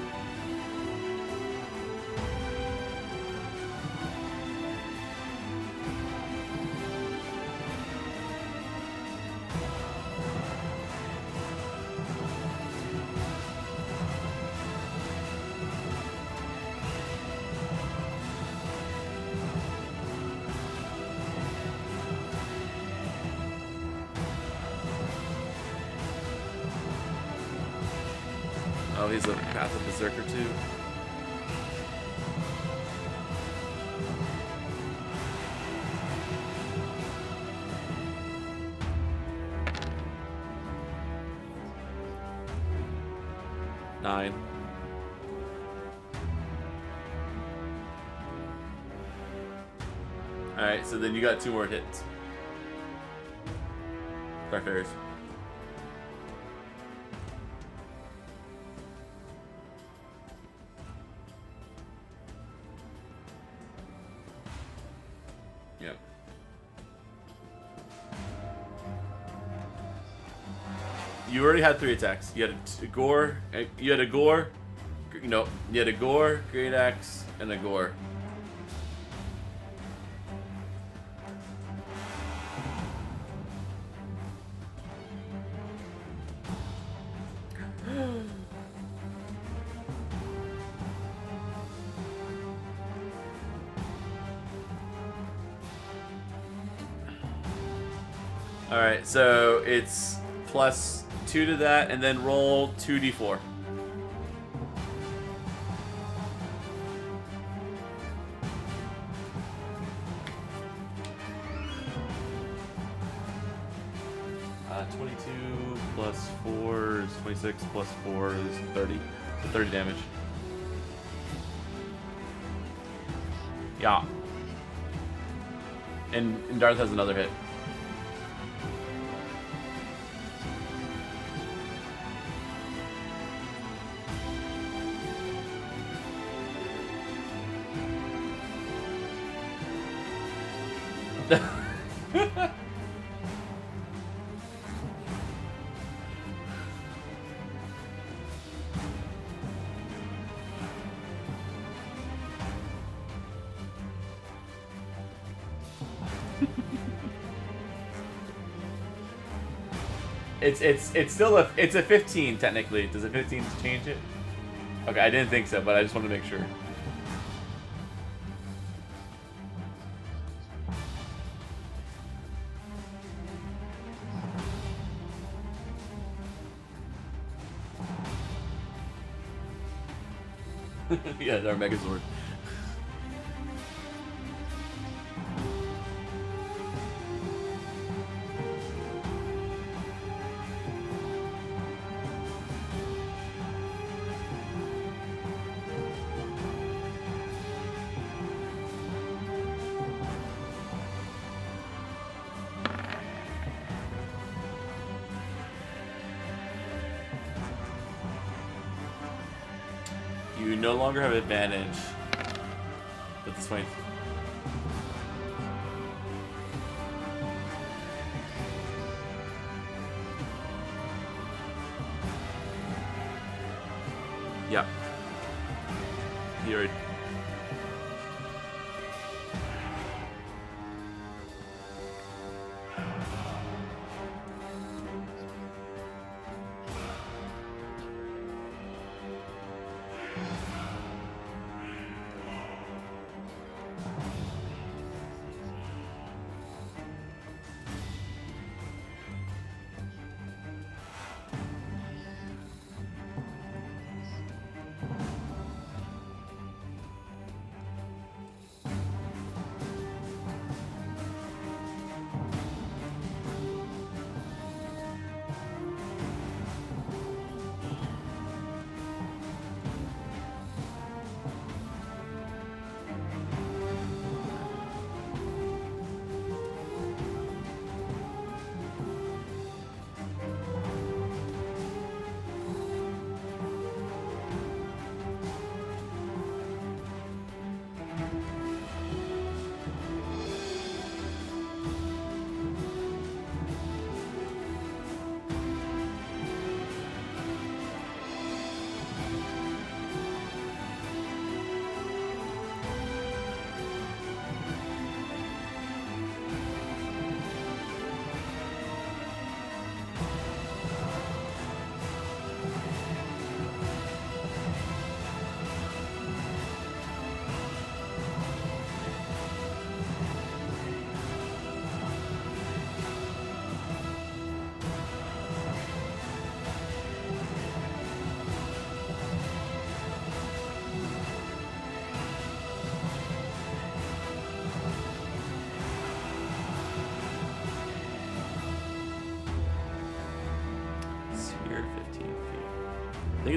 Oh, he's a Path of Berserker too. Nine. Alright, so then you got 2 more hits. Dark Fairies. Yep. You already had 3 attacks. You had a gore. You had a gore. No, you had a gore, great axe, and a gore. Alright, so it's plus 2 to that, and then roll 2d4. Uh, 22 plus 4 is 26, plus 4 is 30. So 30 damage. Yeah. And Darth has another hit. It's still a 15 technically. Does a 15 change it? Okay, I didn't think so, but I just wanted to make sure. Yeah, our Megazord. You no longer have advantage with the swing. Yep. You're...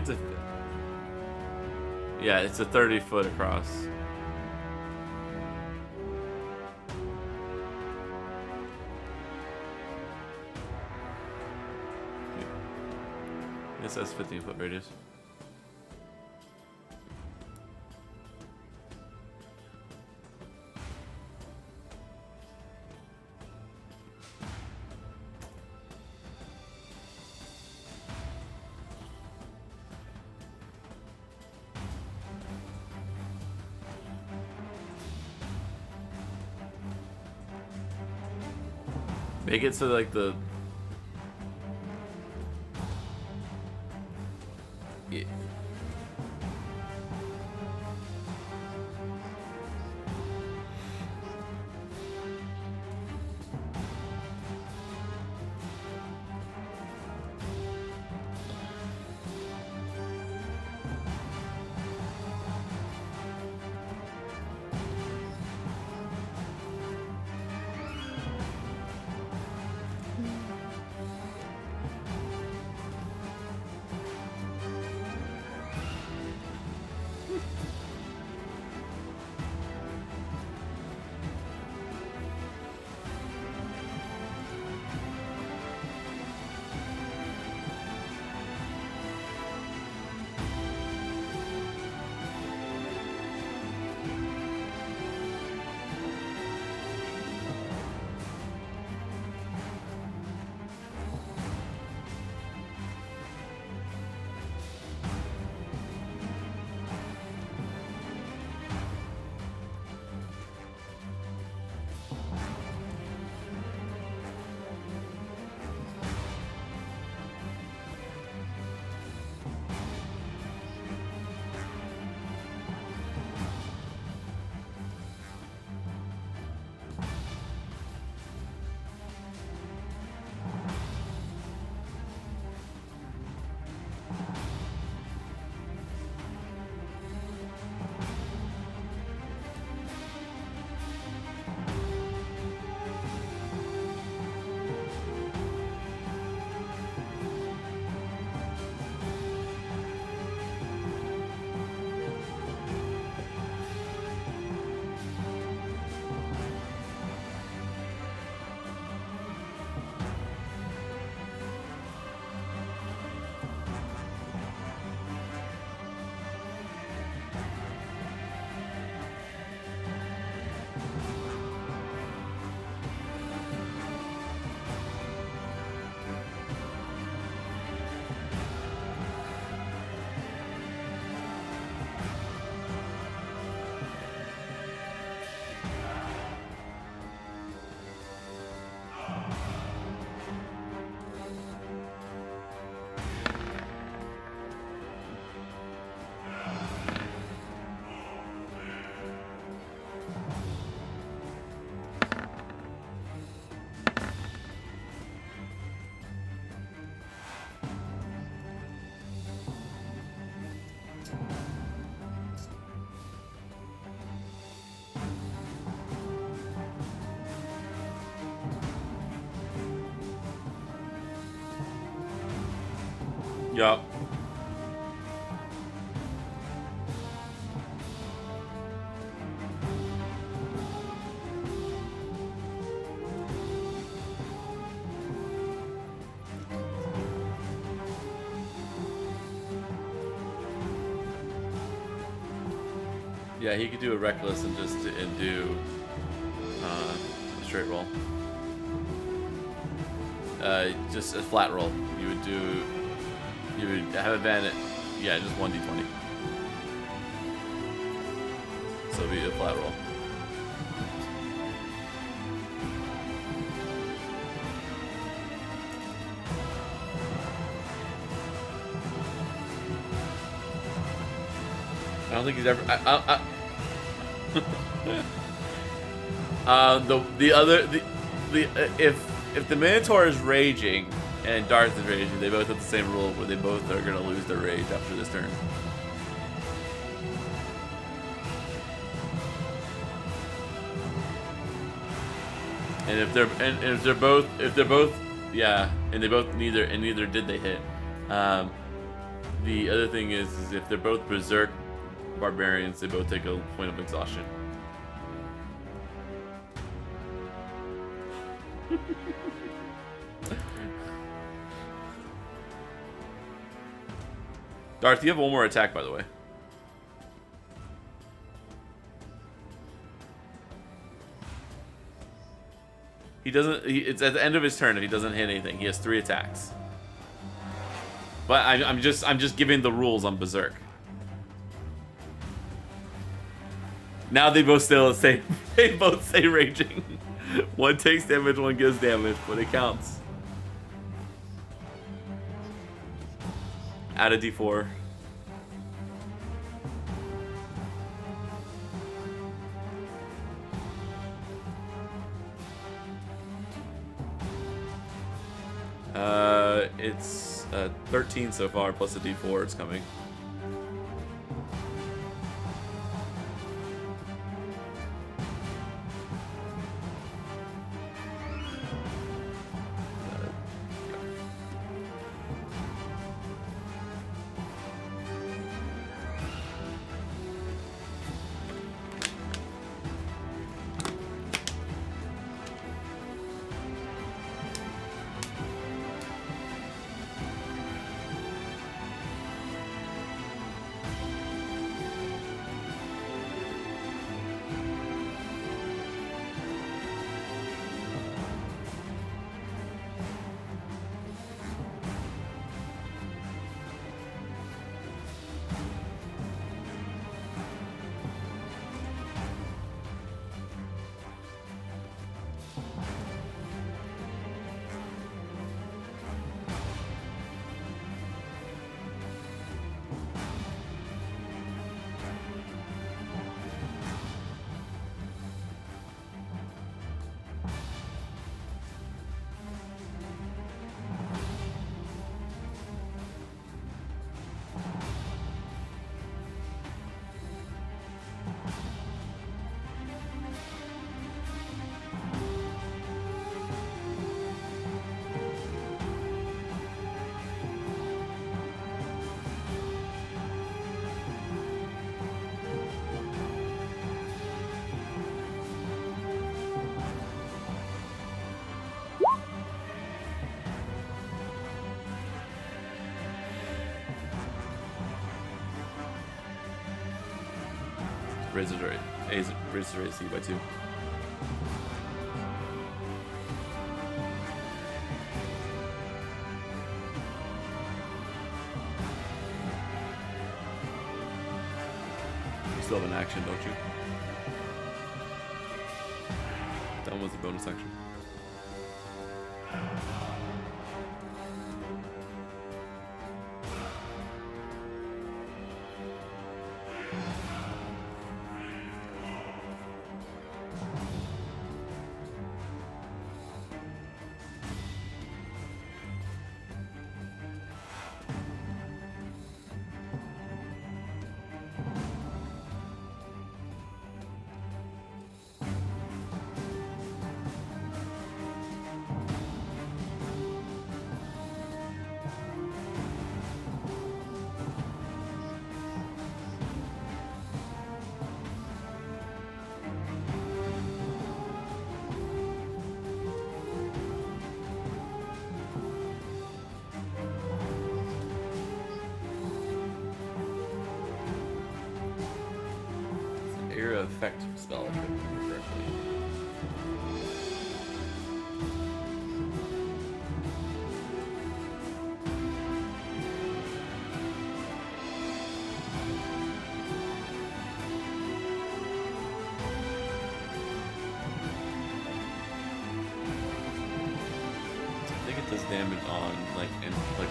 it's a... Yeah, it's a 30-foot across. It says 15-foot radius. Make it so like the... Yeah. Yup. Yeah, he could do a reckless and do a straight roll. Just a flat roll. You would have advantage. Yeah, just 1d20. So it'd be a flat roll. I don't think he's ever. If the Minotaur is raging and Darth is raging, they both have the same rule where they both are gonna lose their rage after this turn. And if they're both yeah, and they both neither did they hit. the other thing is if they're both berserk barbarians, they both take a point of exhaustion. Darth, you have one more attack, by the way. He doesn't. It's at the end of his turn. If he doesn't hit anything, he has 3 attacks. But I'm just giving the rules on berserk. Now they both say raging. One takes damage, one gives damage, but it counts. Add a d4. It's 13 so far, plus a d4 it's coming. Raises her AC by 2. You still have an action, don't you? Done with the bonus action. Effect spell, if I remember correctly. I think it does damage on like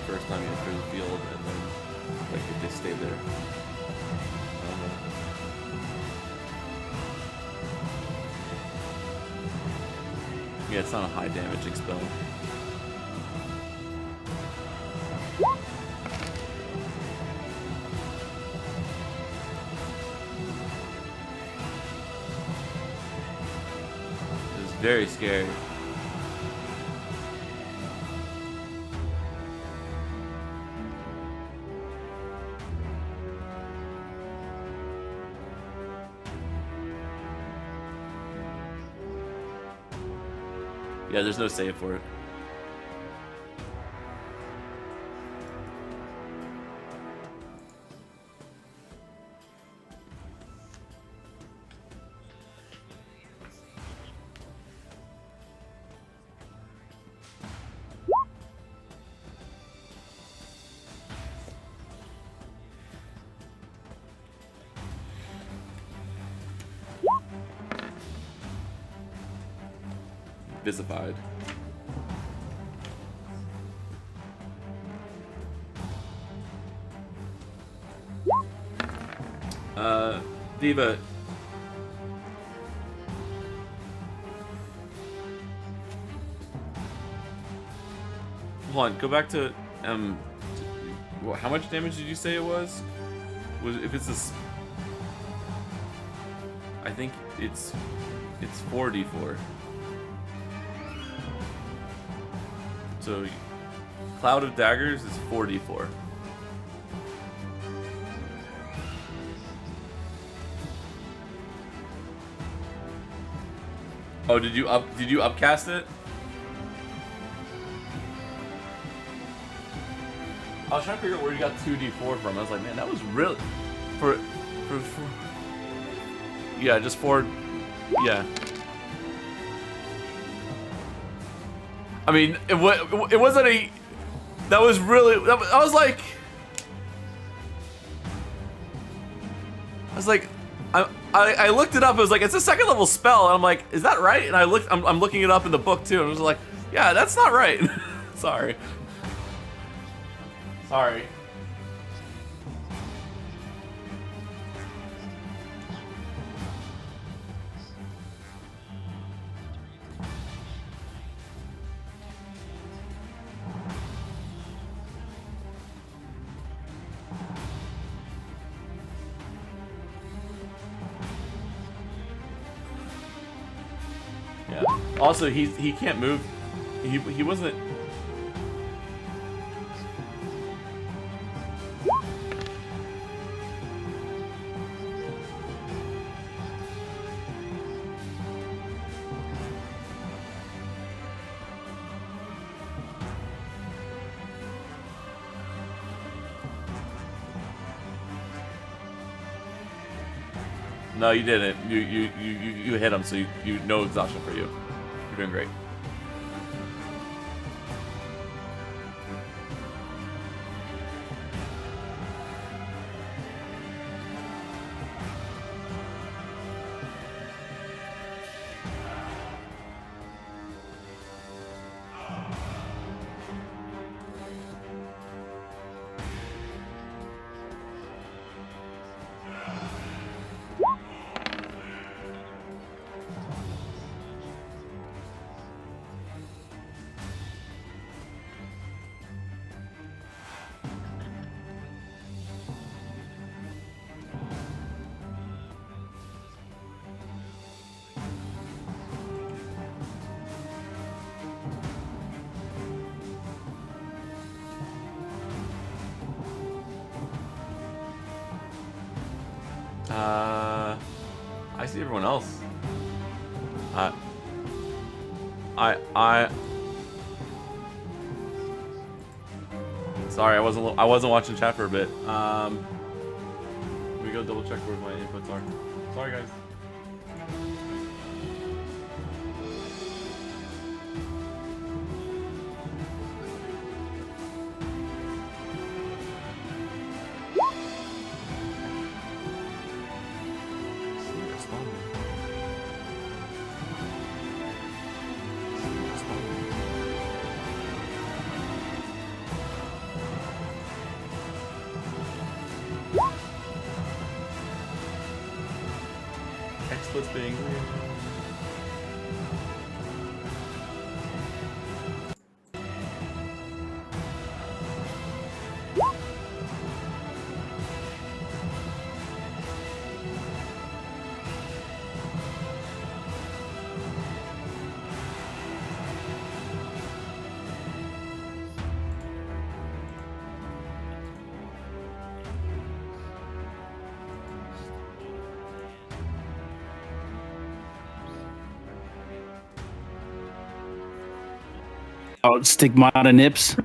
first time you enter the field, and then like if they stay there. I don't know. Yeah, it's not a high damaging spell. It was very scary. Yeah, there's no save for it. Visified. Diva. Hold on, go back to how much damage did you say it was? If it's this? I think it's 4d4. So, Cloud of Daggers is 4d4. Oh, did you upcast it? I was trying to figure out where you got 2d4 from. I was like, man, that was really for yeah, just 4. Yeah. I mean, it wasn't a. That was really. I was like. I looked it up. It was like, it's a 2nd level spell, and I'm like, is that right? And I'm looking it up in the book too, and I was like, yeah, that's not right. Sorry. Sorry. Yeah. Also, he can't move. He wasn't. No, you didn't. You hit him, so you no exhaustion for you. You're doing great. I see everyone else. Sorry, I wasn't watching chat for a bit. Let me go double check where my inputs are. Sorry, guys. X-Split's being weird. out stigmata nips.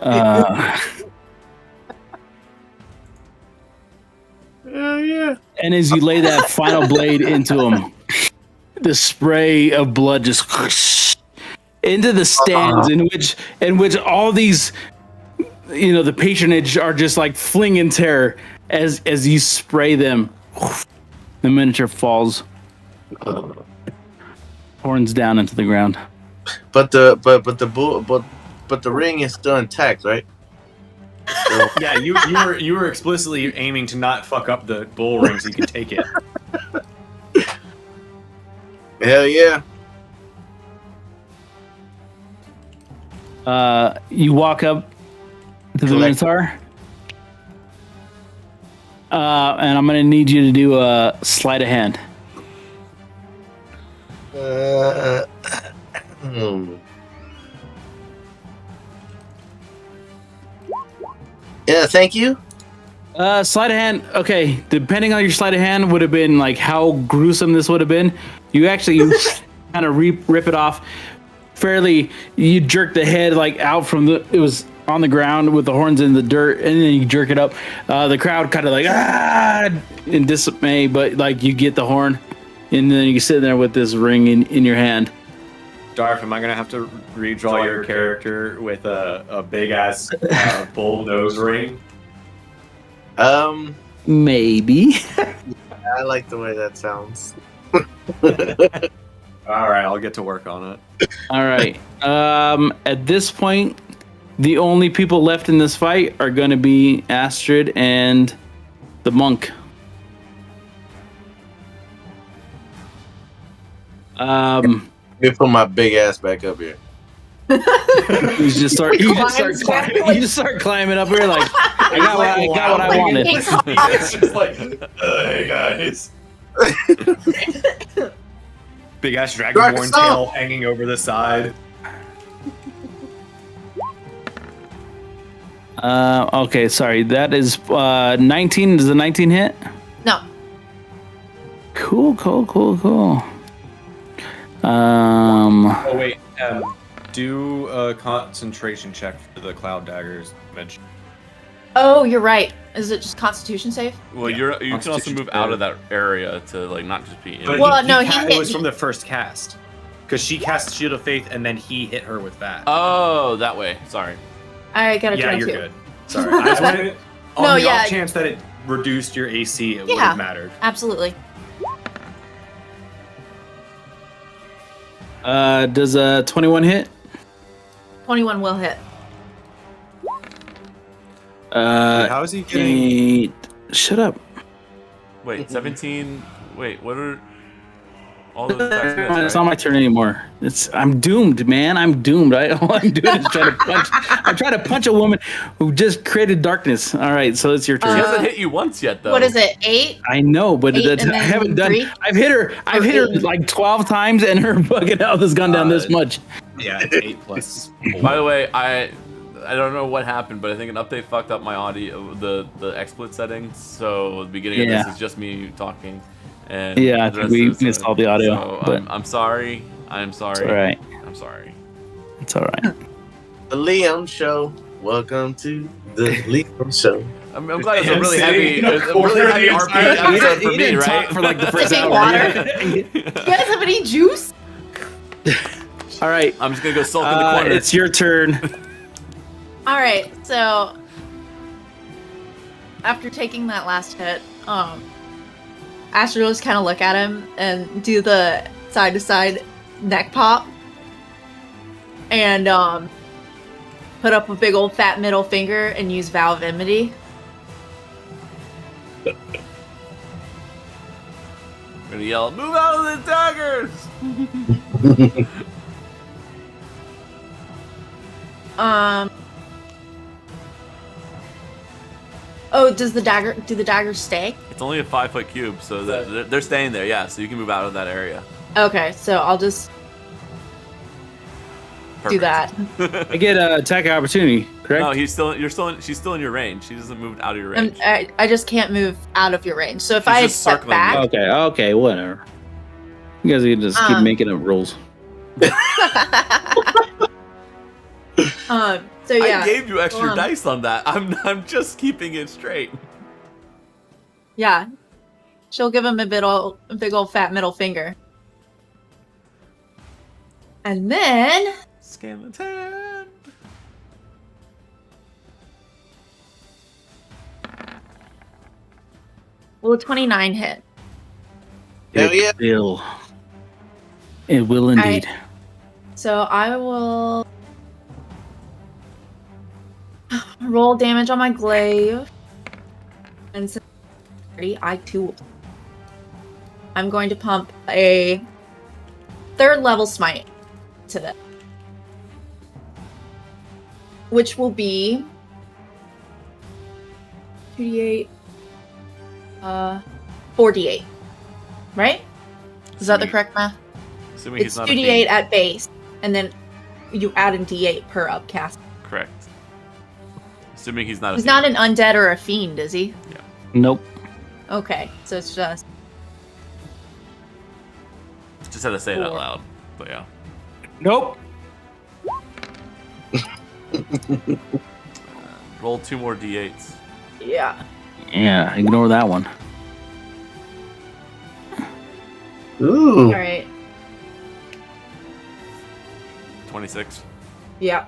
Yeah. And as you lay that final blade into him, the spray of blood just into the stands in which all these, the patronage are just like flinging terror as you spray them. The miniature falls, horns down into the ground. But the ring is still intact, right? So, Yeah, you were explicitly aiming to not fuck up the bull ring so you could take it. hell yeah. You walk up to the Minotaur. And I'm gonna need you to do a sleight of hand. Yeah, thank you. Sleight of hand. Okay, depending on your sleight of hand, would have been like how gruesome this would have been. You actually kind of rip it off. Fairly, you jerk the head like out from it was on the ground with the horns in the dirt, and then you jerk it up. The crowd kind of like in dismay, but like you get the horn, and then you sit there with this ring in your hand. Darth, am I gonna have to redraw your character with a big ass bull nose ring? Maybe. I like the way that sounds. All right, I'll get to work on it. All right. At this point, the only people left in this fight are going to be Astrid and the monk. Let me put my big ass back up here. You just start climbing up here like I got what I wanted. It's just like, hey guys. Big ass dragonborn tail hanging over the side. Okay, sorry. That is 19. Does the 19 hit? No. Cool. Oh wait, do a concentration check for the cloud daggers mentioned. Oh, you're right. Is it just Constitution save? Well, Yeah. you can also move out of that area to like not just be in. But Well, it was from the first cast. Because she cast Shield of Faith and then he hit her with that. Oh, that way. Sorry. I got a Yeah, 22. you're good. Sorry. I just wanted on No, the yeah. off chance that it reduced your AC, it would Yeah. have mattered. Absolutely. Does a 21 hit? 21 will hit. How is he getting? 8. Shut up. Wait, 17. Wait, what are all those attacks against, It's not my turn anymore. I'm doomed, man. I'm doomed. All I'm doing is trying to punch. I'm trying to punch a woman who just created darkness. All right, so it's your turn. She hasn't hit you once yet, though. What is it? 8? I know, but 8 I and then haven't done. 3? I've hit her. I've hit her like 12 times, and her fucking health has gone down this much. Yeah, it's 8 plus. By the way, I don't know what happened, but I think an update fucked up my audio, the XSplit settings. So the beginning of this is just me talking. And Yeah, I think we missed all the audio. So but I'm sorry. I'm sorry. it's all right. I'm sorry. It's all right. The Liam Show. Welcome to the Liam Show. I'm glad it's a really heavy RP episode for me, right? For like the first Take hour. water. You guys have any juice? All right, I'm just gonna go sulk in the corner. it's your turn. All right. So after taking that last hit, Astrid will just kind of look at him and do the side to side neck pop, and put up a big old fat middle finger and use Vow of Enmity. I'm gonna yell, "Move out of the daggers!" Oh, do the daggers stay? It's only a 5-foot cube, so they're staying there. Yeah, so you can move out of that area. Okay, so I'll just do that. I get an attack opportunity, correct? No, she's still in your range. She doesn't move out of your And range. I just can't move out of your range. So if She's I just step circling back, Okay, whatever. You guys can just keep making up rules. So yeah. I gave you extra um, dice on that. I'm just keeping it straight. Yeah. She'll give him a big old fat middle finger. And then Skeleton. will 29 hit. Hell yeah. It will indeed. So I will roll damage on my glaive. And since I too I'm going to pump a 3rd level smite to this. Which will be 2d8 4d8. Right? Is that the correct math? Assuming It's he's not a 2d8 fiend. at base, and then you add a d8 per upcast. Correct. Assuming he's not a He's fiend. not an undead or a fiend, is he? Nope. Okay, so it's just Just had to say it out 4. loud. But yeah. Nope. Roll 2 more d8s. yeah. Yeah, ignore that one. Ooh. All right. 26. Yeah.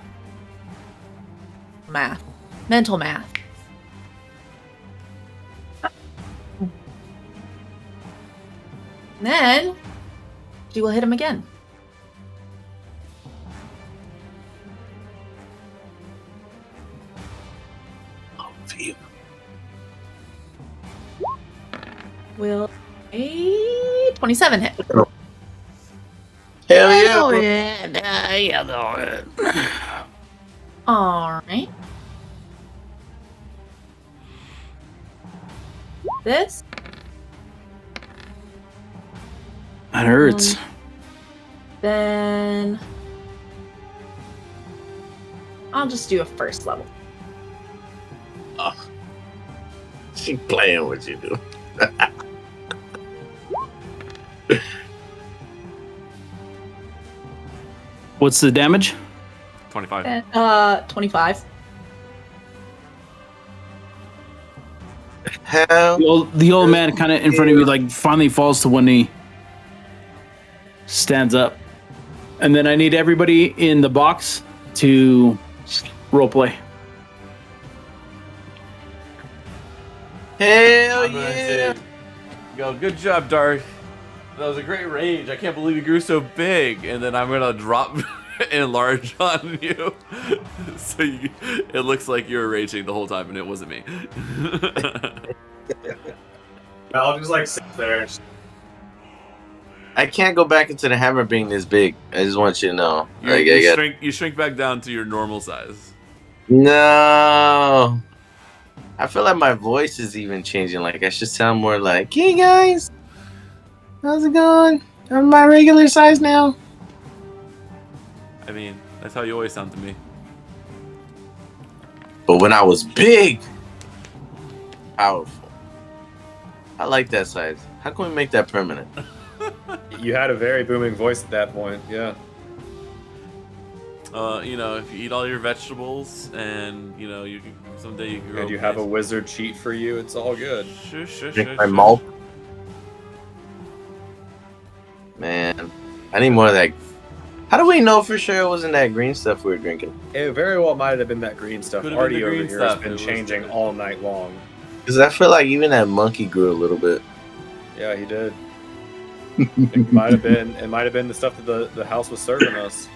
Math. Mental math. Then she will hit him again. Oh, phew. Will a 27 hit? Hell yeah. All right. This That hurts. then I'll just do a 1st level. She playing with you, dude. What's the damage? 25. 25. Hell. The old man kind of in front of you, like, finally falls to one knee. Stands up. And then I need everybody in the box to roleplay. Hell I'm gonna yeah. say, Go, good job, Darth. That was a great rage. I can't believe you grew so big. And then I'm gonna drop enlarge on you, so it looks like you were raging the whole time, and it wasn't me. I'll just like sit there. And I can't go back into the hammer being this big. I just want you to know. You shrink back down to your normal size. No. I feel like my voice is even changing. Like I should sound more like, "Hey guys, how's it going? I'm my regular size now." I mean, that's how you always sound to me. But when I was big, powerful. I like that size. How can we make that permanent? you had a very booming voice at that point. Yeah. You know, if you eat all your vegetables, and you know, you can, someday you can grow. And you have a wizard cheat for you. It's all good. Drink my malt. Man, I need more of that. How do we know for sure it wasn't that green stuff we were drinking? It very well might have been that green stuff. Could've been Artie the over green here stuff. has been It was changing good. all night long. Because I feel like even that monkey grew a little bit. Yeah, he did. It might have been the stuff that the house was serving us.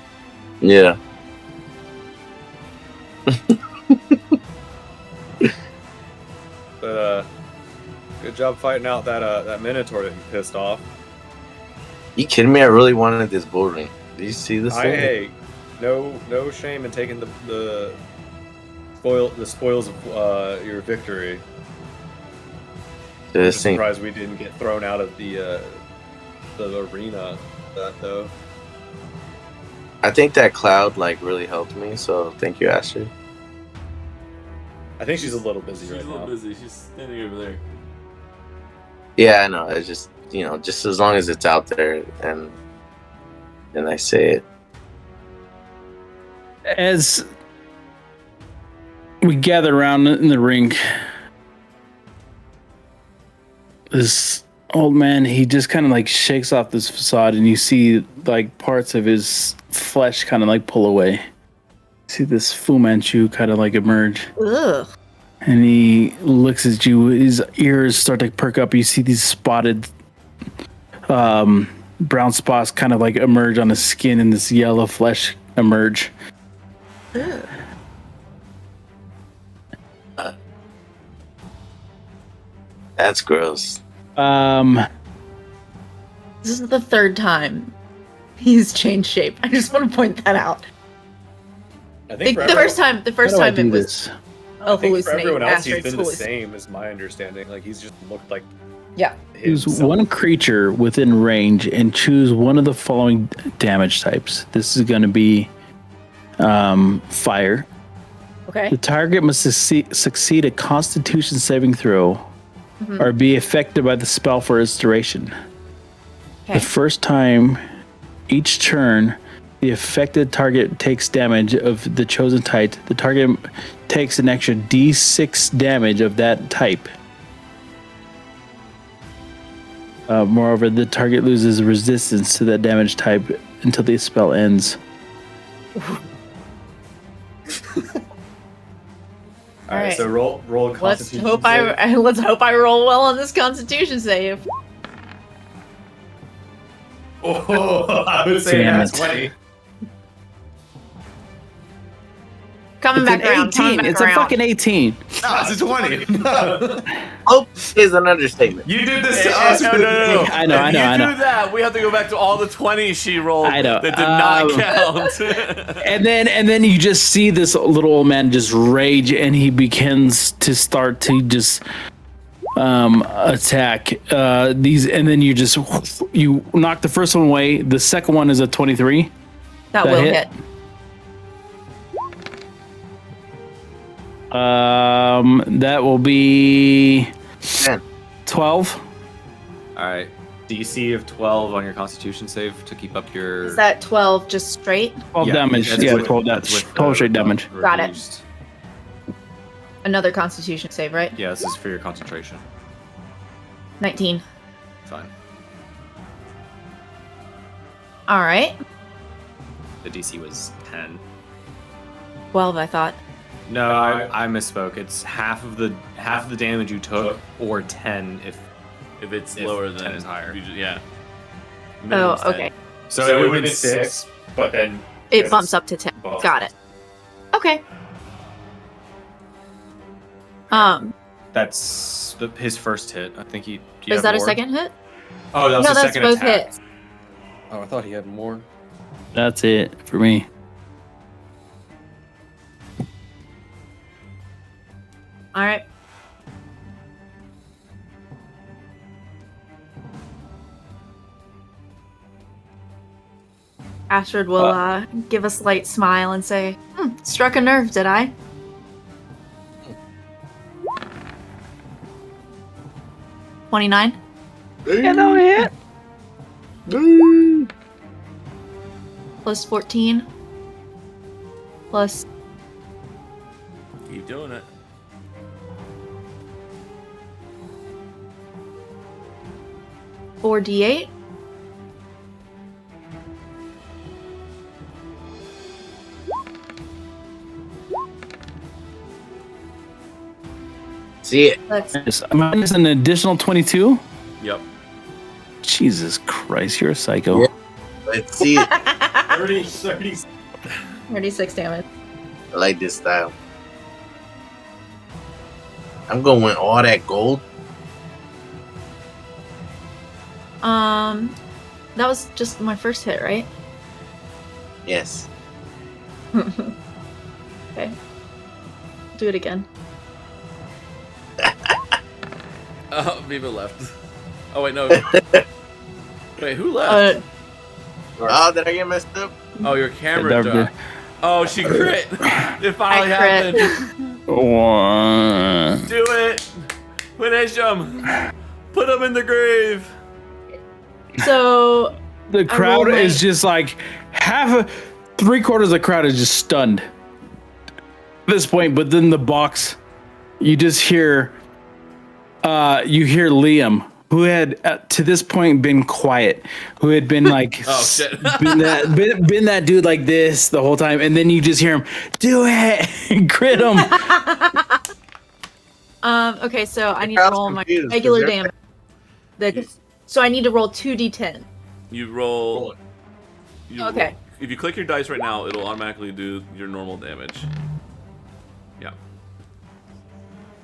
Yeah. But good job fighting out that minotaur that you pissed off. You kidding me? I really wanted this bull ring. Did you see this thing? Hey, no shame in taking the spoils of your victory. I'm This just thing. surprised we didn't get thrown out of the arena. That though. I think that cloud like really helped me. So thank you, Ashley. I think she's a little busy She's right a little now. busy. She's standing over there. Yeah, I know. It's just just as long as it's out there and I say it. As we gather around in the ring. This old man, he just kind of like shakes off this facade, and you see like parts of his flesh kind of like pull away. See this Fu Manchu kind of like emerge. Ugh. And he looks at you. His ears start to perk up. You see these spotted brown spots kind of like emerge on his skin, and this yellow flesh emerge. Ugh. That's gross. This is the third time he's changed shape. I just want to point that out. I think The first time it was I think for hallucinating. everyone else, he's Asterix been the hallucinating. same, is my understanding. Like he's just looked like Yeah. Choose himself. one creature within range and choose one of the following damage types. This is going to be fire. Okay. The target must succeed a Constitution saving throw or be affected by the spell for its duration. Okay. The first time each turn the affected target takes damage of the chosen type, the target takes an extra d6 damage of that type. Moreover, the target loses resistance to that damage type until the spell ends. All right, so roll a Let's Constitution hope save. let's hope I roll well on this Constitution save. Oh, I would say Damn that's it. 20. Coming It's back an around. 18. It's a fucking 18. No, it's a 20. Hope is an understatement. You did this to us. No. I know, If I you know. do that, we have to go back to all the 20s she rolled I know. that did not count. And then you just see this little old man just rage, and he begins to start to just attack these, and then you knock the first one away. The second one is a 23. That That will hit? hit. That will be 10. 12. All right. DC of 12 on your Constitution save to keep up your. Is that 12 just straight? 12 damage. that's Yeah, with- 12 that's damage. with 12 the straight damage. Got it. reduced. Another Constitution save, right? Yeah, this is for your concentration. 19. Fine. All right. The DC was 10. 12, I thought. No, I misspoke. It's half of the damage you took, or 10 if. if it's If lower 10 than is higher. yeah. Oh, Minimum's 10. okay. So, it would have been 6, but then It bumps up to 10. Bumps. Got it. Okay. That's his first hit. I think he. do you Is have that a more? second hit? Oh, that was No, his that's second both attack. hits. Oh, I thought he had more. That's it for me. All right. Astrid will give a slight smile and say, struck a nerve, did I? $29? Plus 14? Plus Keep doing it. four D8? See it. That's Minus an additional 22. Yep. Jesus Christ, you're a psycho. Yeah. Let's see it. 30. 36 damage. I like this style. I'm going with all that gold. That was just my first hit, right? Yes. Okay. Do it again. Oh, Viva left. Oh wait, no. Wait, who left? Oh, did I get messed up? Oh, your camera Never died. Oh, she crit. It finally I crit. happened. One. Do it. Finish him. Put him in the grave. So The crowd rolled my- is just like three-quarters of the crowd is just stunned. this point, but then the box, you just hear, Liam, who had to this point been quiet, who had been like, Oh shit! been that dude like this the whole time, and then you just hear him do it, crit him. Okay, so I need to roll my regular damage. So I need to roll 2d10. You roll. Okay. Roll. If you click your dice right now, it'll automatically do your normal damage. Yeah.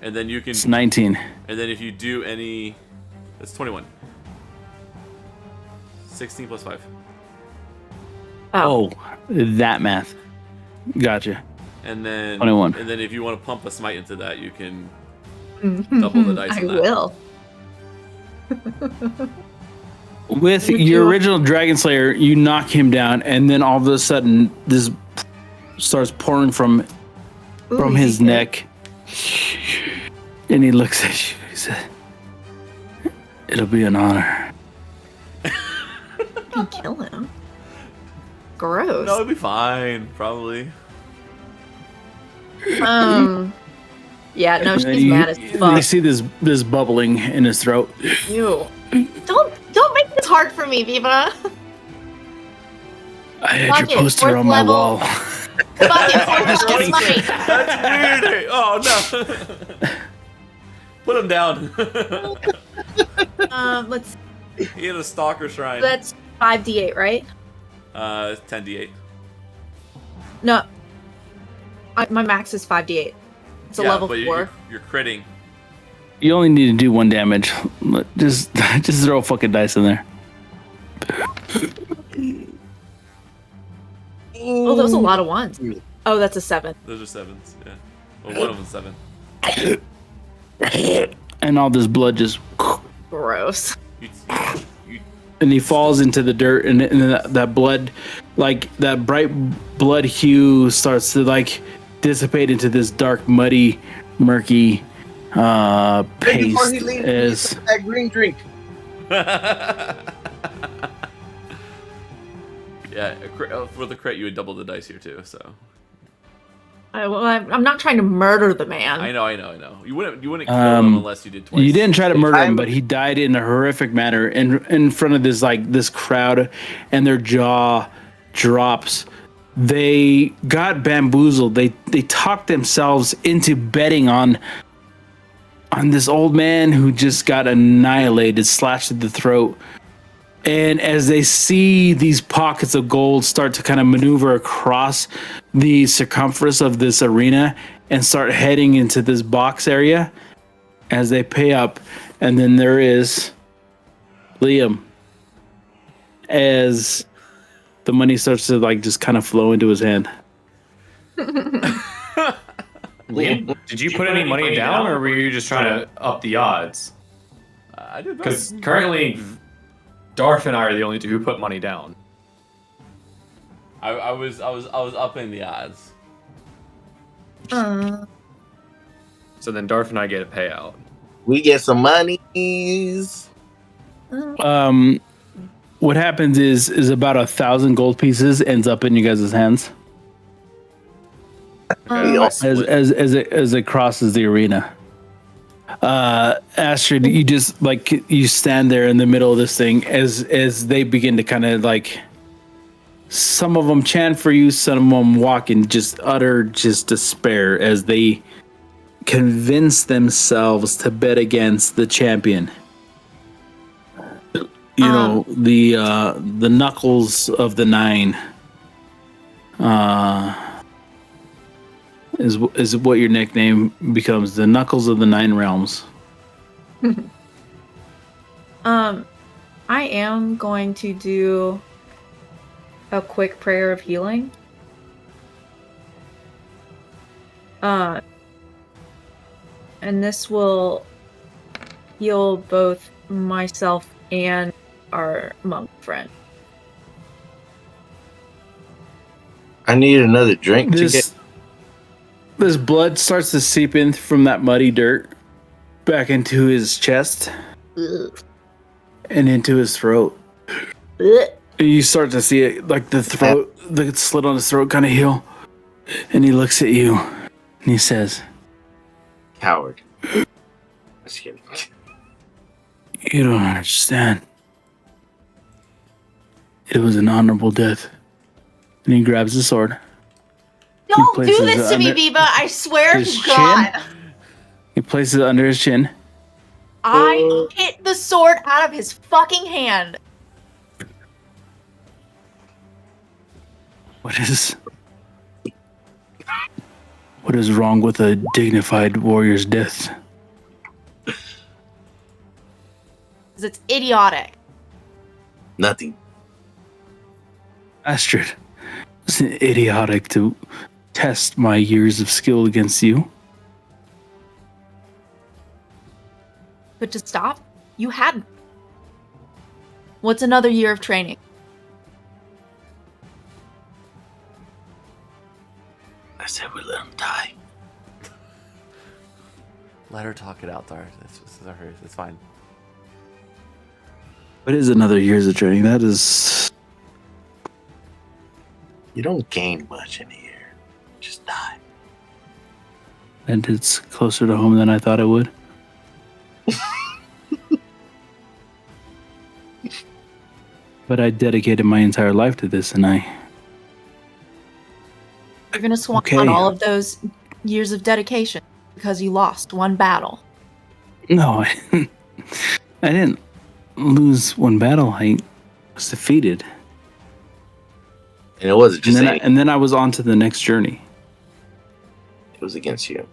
And then you can. It's 19. And then if you do any, that's 21. 16 plus 5. Oh, that math. Gotcha. And then 21. And then if you want to pump a smite into that, you can double the dice. I will. With your original Dragon Slayer, you knock him down, and then all of a sudden, this starts pouring from his neck. And he looks at you. He said, "It'll be an honor." You can kill him. Gross. No, it'll be fine, probably. Yeah, no, she's mad as You fuck. see this bubbling in his throat. Ew. Don't make this hard for me, Viva. I had Fuck your it, poster fourth on my level. wall. Fuck it, fourth level smite. That's weird. Oh no. Put him down. Let's. He had a stalker shrine. That's 5d8, right? 10d8. No. My max is 5d8. It's a level 4. You're critting. You only need to do 1 damage. Just throw a fucking dice in there. Oh, that was a lot of ones. Oh, that's a 7. Those are 7s. Yeah. Well, one of them's 7. And all this blood just... Gross. You And he falls into the dirt, and that blood, like that bright blood hue starts to like dissipate into this dark, muddy, murky paste. Before he leaves, that green drink. Yeah, for the crit, you would double the dice here too. So I'm not trying to murder the man. I know. You wouldn't kill him unless you did twice. You didn't try to murder him, but he died in a horrific manner in front of this crowd, and their jaw drops. They got bamboozled. They talked themselves into betting on this old man who just got annihilated, slashed at the throat. And as they see these pockets of gold start to kind of maneuver across the circumference of this arena and start heading into this box area, as they pay up, and then there is Liam, as the money starts to like just kind of flow into his hand. Liam, did you put any money down, or were you just trying to up the odds? I did both. Because currently, Darth and I are the only two who put money down. I was upping the odds. So then Darth and I get a payout. We get some monies. What happens is about 1,000 gold pieces ends up in you guys' hands as it crosses the arena. Astrid, you just like you stand there in the middle of this thing as they begin to kind of like, some of them chant for you, some of them walk in just utter despair as they convince themselves to bet against the champion. You know, the Knuckles of the Nine is what your nickname becomes, the Knuckles of the Nine Realms. I am going to do a quick prayer of healing. And this will heal both myself and our monk friend. I need another drink. This blood starts to seep in from that muddy dirt back into his chest and into his throat. And you start to see it, like the throat, the slit on his throat kind of heal. And he looks at you. And he says, Coward. Just kidding. "You don't understand. It was an honorable death." And he grabs the sword. Don't do places this it to me, under Biba. I swear his to God. chin. He places it under his chin. I hit the sword out of his fucking hand. What is wrong with a dignified warrior's death? Because it's idiotic. Nothing. Astrid, it's idiotic to test my years of skill against you. But to stop, you had. What's another year of training? I said we let him die. Let her talk it out, Dar. It's fine. What is another years of training? That is... You don't gain much in a year. Just die. And it's closer to home than I thought it would. But I dedicated my entire life to this, and You're gonna swamp Okay. on all of those years of dedication because you lost one battle. No, I didn't lose one battle. I was defeated. And it wasn't just any, And then I was on to the next journey. it was against you.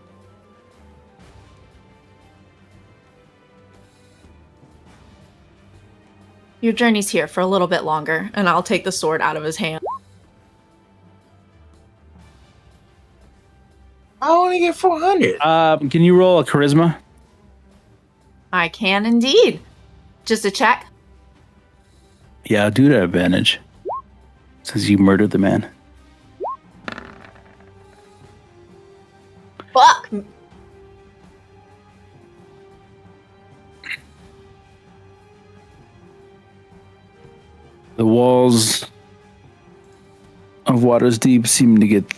Your journey's here for a little bit longer, and I'll take the sword out of his hand. I only get 400. Can you roll a charisma? I can indeed. Just a check. Yeah, I'll do that advantage. Says you murdered the man. Fuck. The walls of Water's Deep seem to get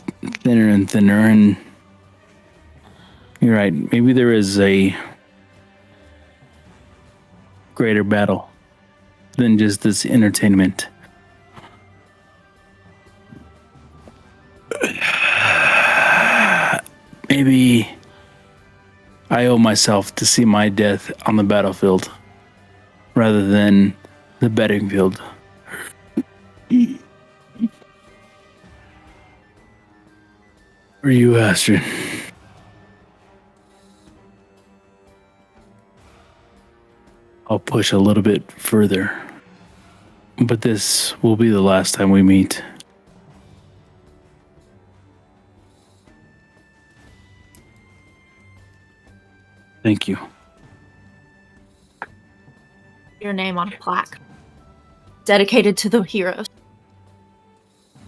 thinner and thinner, and you're right. Maybe there is a greater battle than just this entertainment. Maybe I owe myself to see my death on the battlefield rather than the betting field. For you, Astrid. I'll push a little bit further. But this will be the last time we meet. Thank you. Your name on a plaque. Dedicated to the heroes.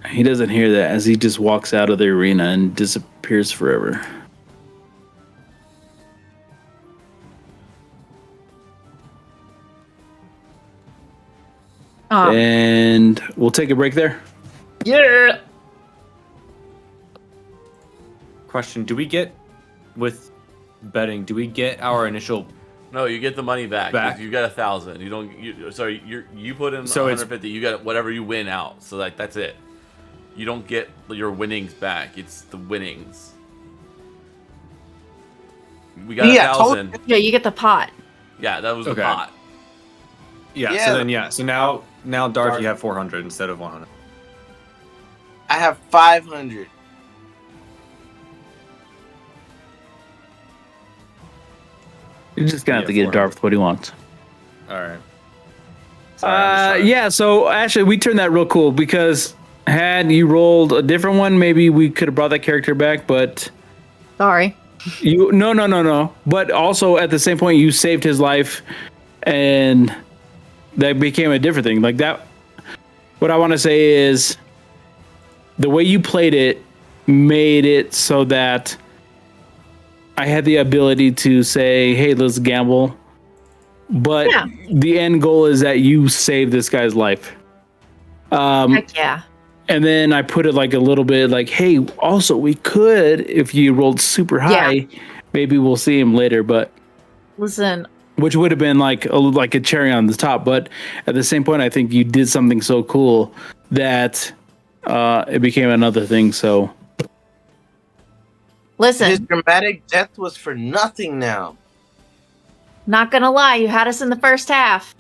He doesn't hear that as he just walks out of the arena and disappears forever. And we'll take a break there. Yeah. Question: do we get with betting? Do we get our initial? No, you get the money back. Back. You got 1,000. You don't. You put in So it's- 150. You got whatever you win out. So that's it. You don't get your winnings back. It's the winnings. We got Yeah, 1,000. Yeah, you get the pot. Yeah, that was the Okay. pot. Yeah. Yeah. So then, yeah. So now, Darth, you have 400 instead of 100. I have 500. You're just gonna have to Yeah, get Darth what he wants. All right. Sorry, I'm just trying- Yeah, so actually we turned that real cool because had you rolled a different one, maybe we could have brought that character back, but Sorry. you no. But also at the same point you saved his life and that became a different thing. Like that what I want to say is the way you played it made it so that I had the ability to say, hey, let's gamble. But the end goal is that you save this guy's life. Heck yeah. And then I put it like a little bit like, hey, also we could, if you rolled super high, maybe we'll see him later. But Listen, which would have been like a cherry on the top. But at the same point, I think you did something so cool that it became another thing. So His listen, dramatic death was for nothing now. not gonna lie, you had us in the first half.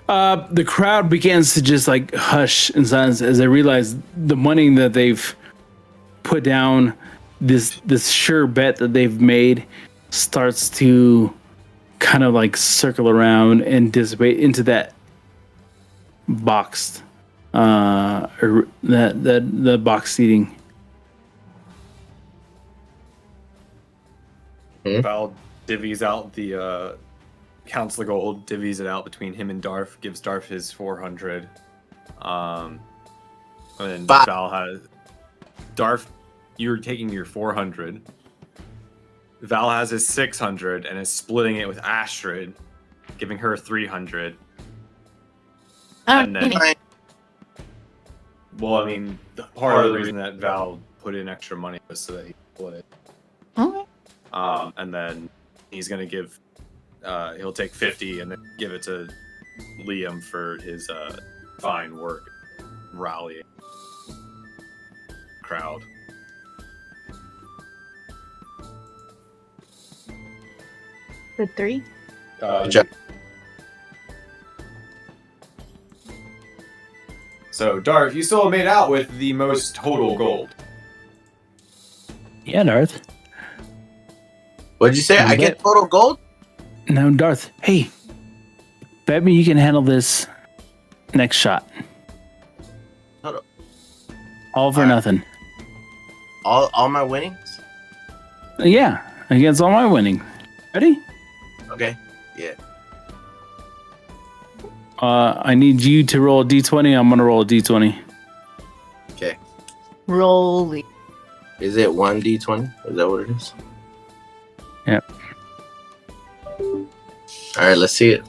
The crowd begins to just like hush in silence as they realize the money that they've put down, this sure bet that they've made, starts to kind of like circle around and dissipate into that boxed, or that the box seating. Val divvies out the counts the gold, divvies it out between him and Darth, gives Darth his 400. And then Val has Darth. You're taking your 400. Val has his 600 and is splitting it with Astrid, giving her 300. And then, well, I mean, part of the reason that Val put in extra money was so that he could split it. Okay. And then he's gonna give, he'll take 50 and then give it to Liam for his fine work rallying crowd. The 3? So, Darth, you still made out with the most total gold. Yeah, Darth. What'd you say? I get total gold? Now, Darth. Hey, bet me you can handle this next shot. Hold up. All for nothing. All my winnings? Yeah, against all my winning. Ready? Okay. Yeah. I need you to roll a d20. I'm gonna roll a d20. Okay. Rolly. Is it 1d20? Is that what it is? Yep. All right, let's see it.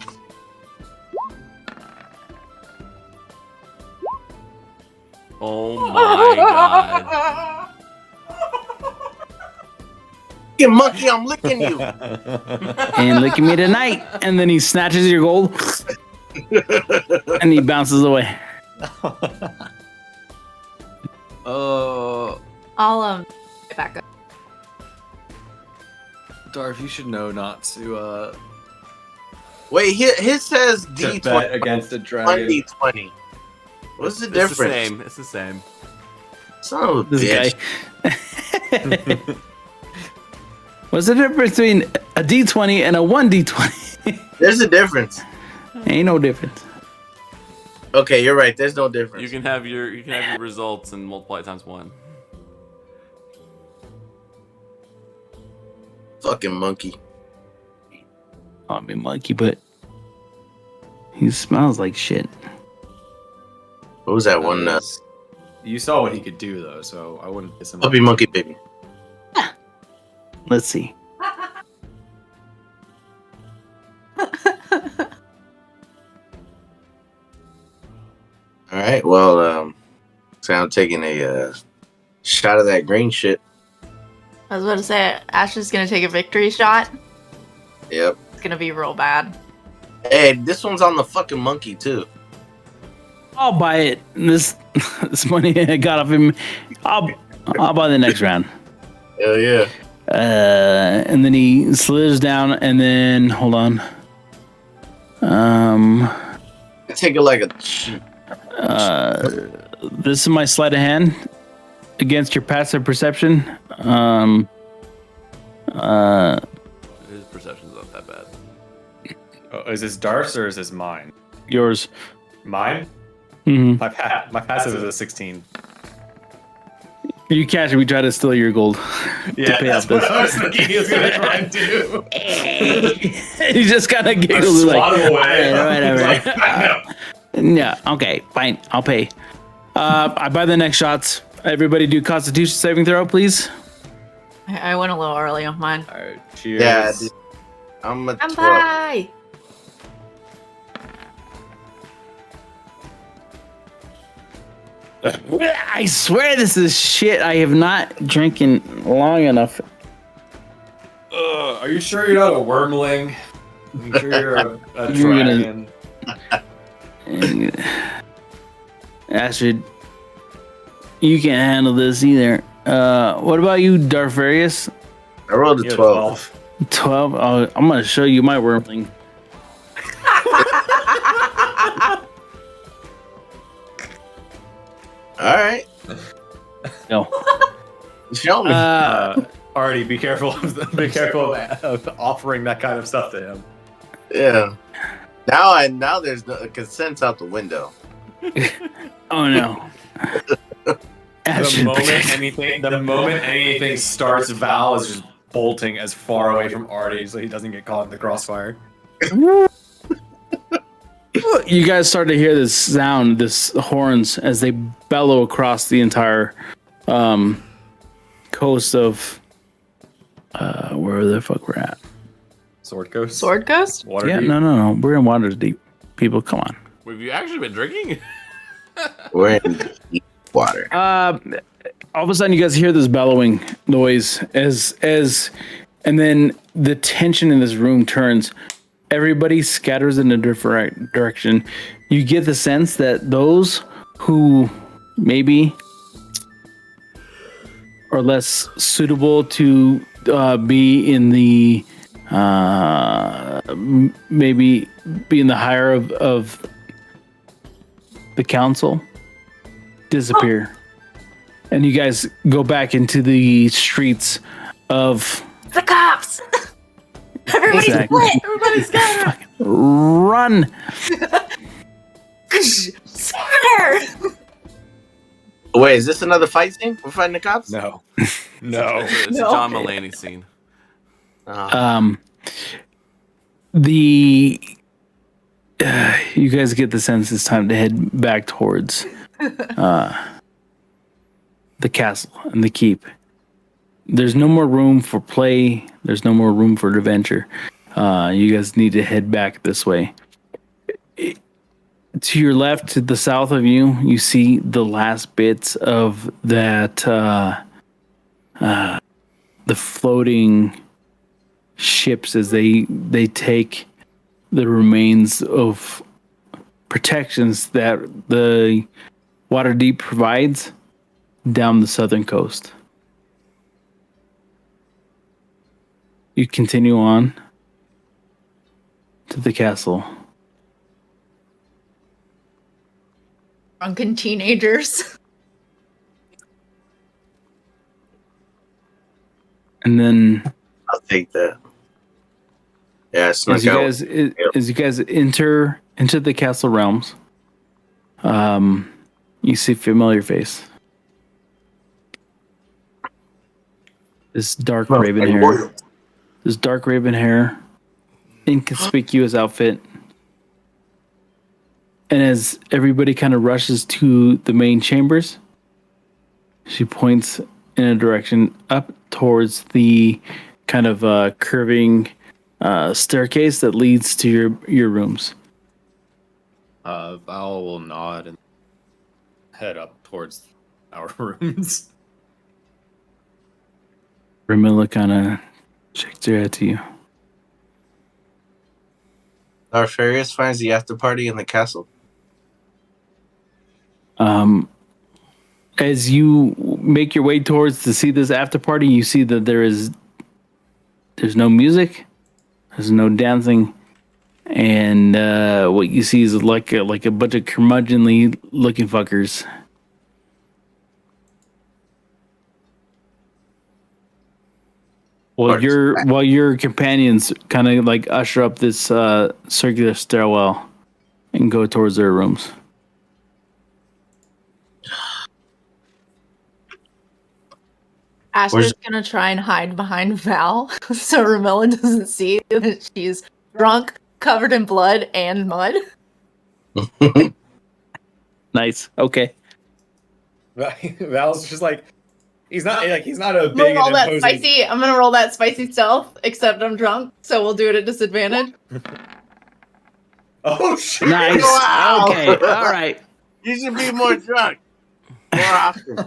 Oh my god. You monkey, I'm licking you. And look at me tonight. And then he snatches your gold and he bounces away. I'll get back up. Darth, you should know not to Wait, his says to bet D20 against a dragon. D20. What's the It's difference? the same. It's the same. Son of a This bitch. guy. What's the difference between a d20 and a 1d20? There's a difference. Ain't no difference. Okay, you're right. There's no difference. You can have your results and multiply it times 1. Fucking monkey. I mean, monkey, but he smells like shit. What was that one? You saw what he could do, though, so I wouldn't piss him off. Puppy monkey baby. Let's see. All right. Well, so I'm taking a shot of that green shit. I was about to say, Ash is gonna take a victory shot. Yep. It's gonna be real bad. Hey, this one's on the fucking monkey too. I'll buy it. This money I got off him. I'll buy the next round. Hell yeah. And then he slithers down, and then hold on. I take it like a. This is my sleight of hand against your passive perception. His perception's not that bad. Oh, is this Darth's or is this mine? Yours. Mine? Mm-hmm. My passive is a 16. You catch it. We try to steal your gold. Yeah, pay that's off what this. I was thinking he was gonna try and do. He just kind of giggles Swat him away. all right. Like, no. Yeah, okay, fine. I'll pay. I buy the next shots. Everybody do Constitution saving throw, please. I went a little early on mine. All right, cheers. Yeah, dude. I'm a 12. Bye. I swear this is shit. I have not drinking long enough. Are you sure you're not a wormling? Are you sure you're a You're gonna- dragon? Astrid, you can't handle this either. What about you, Darfarius? I rolled a You have 12. 12. Oh, I'm gonna show you my wormling. All right. No. Show me. Artie, be careful of offering that kind of stuff to him. Yeah. Now there's no consent's out the window. Oh no. The moment anything starts, Val is just bolting as far away from Artie so he doesn't get caught in the crossfire. You guys start to hear this sound, this horns, as they bellow across the entire coast of where the fuck we're at. Sword Ghost? Sword Ghost? Water Yeah, Deep? no. We're in Waterdeep. People, come on. Have you actually been drinking? We're in deep water. All of a sudden, you guys hear this bellowing noise and then the tension in this room turns. Everybody scatters in a different direction. You get the sense that those who maybe are less suitable to be in the maybe be in the higher of the council disappear. And you guys go back into the streets of The cops! Everybody's Exactly. split! Everybody's scatter! run. Scatter! Wait, is this another fight scene? We're fighting the cops? No. It's a No. John Mulaney scene. The you guys get the sense it's time to head back towards the castle and the keep. There's no more room for play. There's no more room for adventure. You guys need to head back this way. To your left, to the south of you, you see the last bits of that the floating ships as they take the remains of protections that the Waterdeep provides down the southern coast. You continue on to the castle. Drunken teenagers. And then I'll take that. Yeah, it's not as you guys enter into the castle realms, you see a familiar face. This dark raven hair. This dark raven hair, inconspicuous outfit. And as everybody kind of rushes to the main chambers, she points in a direction up towards the kind of curving staircase that leads to your rooms. Val will nod and head up towards our rooms. Ramilla kind of shakes her head to you. Our Farius finds the after party in the castle. As you make your way towards to see this after party, you see that there's no music, there's no dancing, and what you see is like a bunch of curmudgeonly looking fuckers. While your companions kind of like usher up this circular stairwell and go towards their rooms. Aster's gonna try and hide behind Val so Ramilla doesn't see that she's drunk, covered in blood and mud. Nice. Okay. Val's just like he's not a I'm big gonna and roll that imposing. spicy. I'm gonna roll that spicy stealth, except I'm drunk, so we'll do it at disadvantage. Oh shit! Nice. Wow. Okay. All right. You should be more drunk. More often.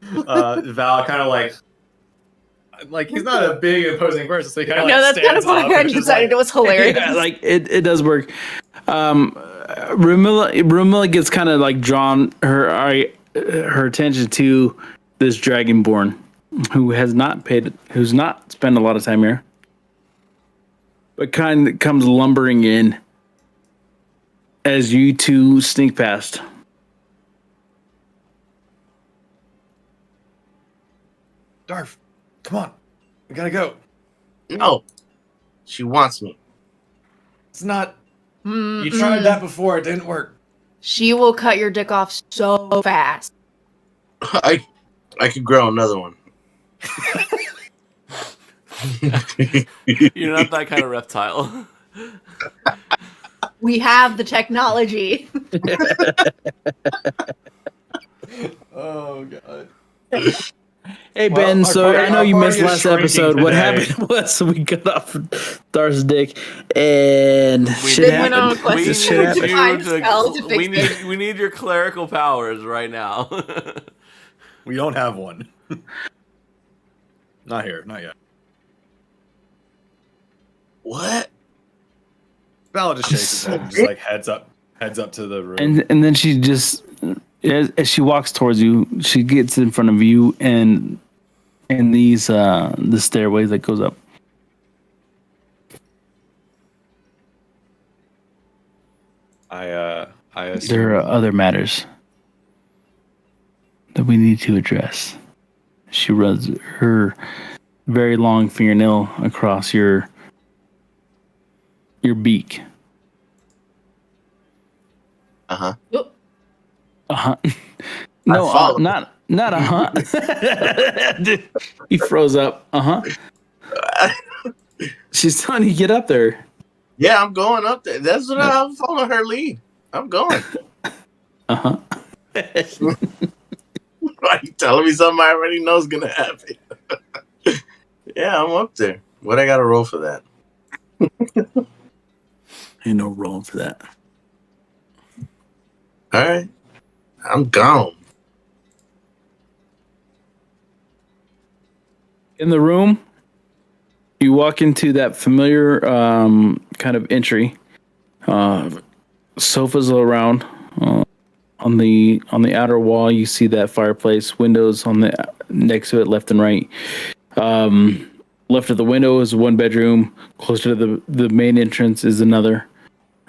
Val kind of like he's not a big imposing person, so he kind of No, that's kind of why I decided it was hilarious. Yeah, like it does work. Rumilla gets kind of like drawn her attention to this dragonborn who's not spent a lot of time here, but kind of comes lumbering in as you two sneak past. Darf, come on. We gotta go. No. She wants me. It's not. You tried that before. It didn't work. She will cut your dick off so fast. I could grow another one. You're not that kind of reptile. We have the technology. Oh god. Hey Well, Ben, our so party- I know our you party missed is last shrinking episode. What today. happened was we cut off Darth's dick, and shit Then went on a happened. quest We This need shit happened. Find spell to fix it. we need your clerical powers right now. We don't have one. Not here. Not yet. What? Val just shakes his head and just like heads up to the room. And then she just, as she walks towards you, she gets in front of you and these the stairways that goes up. I assume There are other matters that we need to address. She runs her very long fingernail across your beak. Uh-huh. Oop. No, follow. not He froze up. She's telling you to get up there. Yeah, I'm going up there. That's what I'm following her lead. I'm going. Uh-huh. Why you telling me something I already know is gonna happen? Yeah, I'm up there. What I gotta roll for that? Ain't no rolling for that. All right, I'm gone. In the room, you walk into that familiar kind of entry. Sofas around. On the outer wall, you see that fireplace. Windows on the next to it, left and right. Left of the window is one bedroom. Closer to the main entrance is another.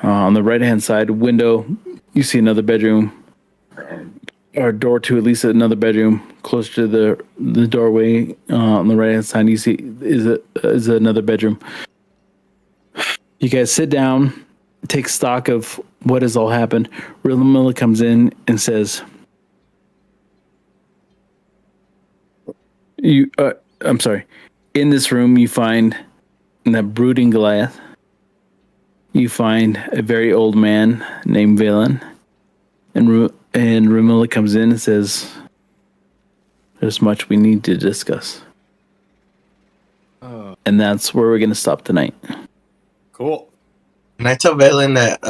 On the right hand side window, you see another bedroom. Or door to at least another bedroom. Closer to the doorway on the right hand side, you see is another bedroom. You guys sit down, take stock of what has all happened. Miller comes in and says, I'm sorry. In this room, you find in that brooding glass, you find a very old man named Valen. And Ramilla comes in and says, there's much we need to discuss. And that's where we're going to stop tonight. cool. Can I tell Valen that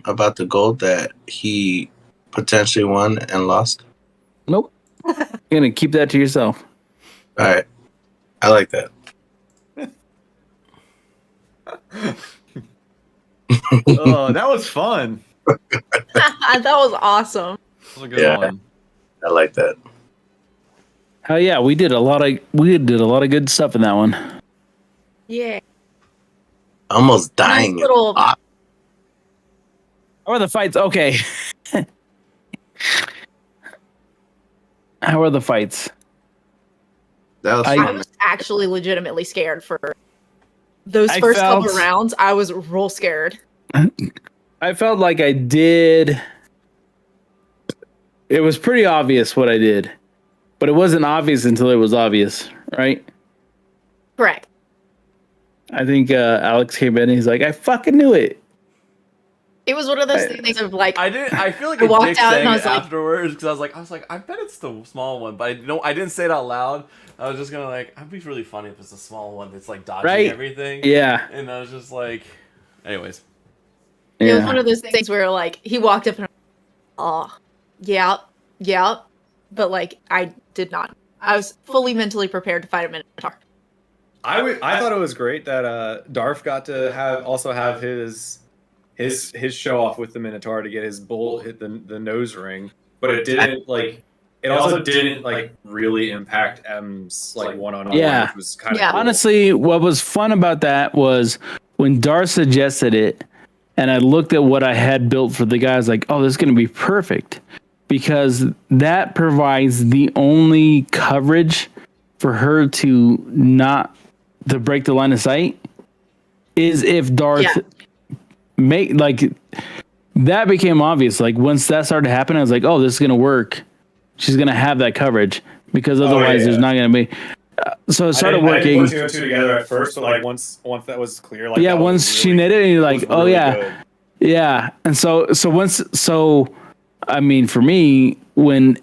about the gold that he potentially won and lost? Nope. You're going to keep that to yourself. All right, I like that. Oh, that was fun. That was awesome. That was a good one. I like that. Oh yeah, we did a lot of good stuff in that one. Yeah. Almost dying. Nice little. How are the fights? Okay. How are the fights? That was I fun. was actually legitimately scared for those I first felt- couple rounds. I was real scared. I felt like I did. It was pretty obvious what I did, but it wasn't obvious until it was obvious, right? Correct. I think Alex came in and he's like, I fucking knew it. It was one of those things of like, I feel like I I walked dick out and saying I it was like- afterwards because I was like, I bet it's the small one, but I didn't say it out loud. I was just gonna like, it'd be really funny if it's a small one that's like dodging Right? everything. Yeah. And I was just like, anyways. it was one of those things where like he walked up and oh, yeah, but like I did not. I was fully mentally prepared to fight a Minotaur. I thought it was great that Darf got to have his show off with the Minotaur to get his bull hit the nose ring, but it didn't like it also didn't like really impact M's like one-on-one, Yeah. which was kind of Yeah. cool. Honestly, what was fun about that was when Dar suggested it, and I looked at what I had built for the guys, like, oh, this is going to be perfect because that provides the only coverage for her to not to break the line of sight is if Darth make like that became obvious. Like once that started happening, I was like, oh, this is gonna work. She's gonna have that coverage because otherwise there's not gonna be. So it started working. I didn't put two and two together at first, but like once that was clear, like yeah, once she knit it, and you're like, oh yeah, good. yeah. And so I mean, for me, when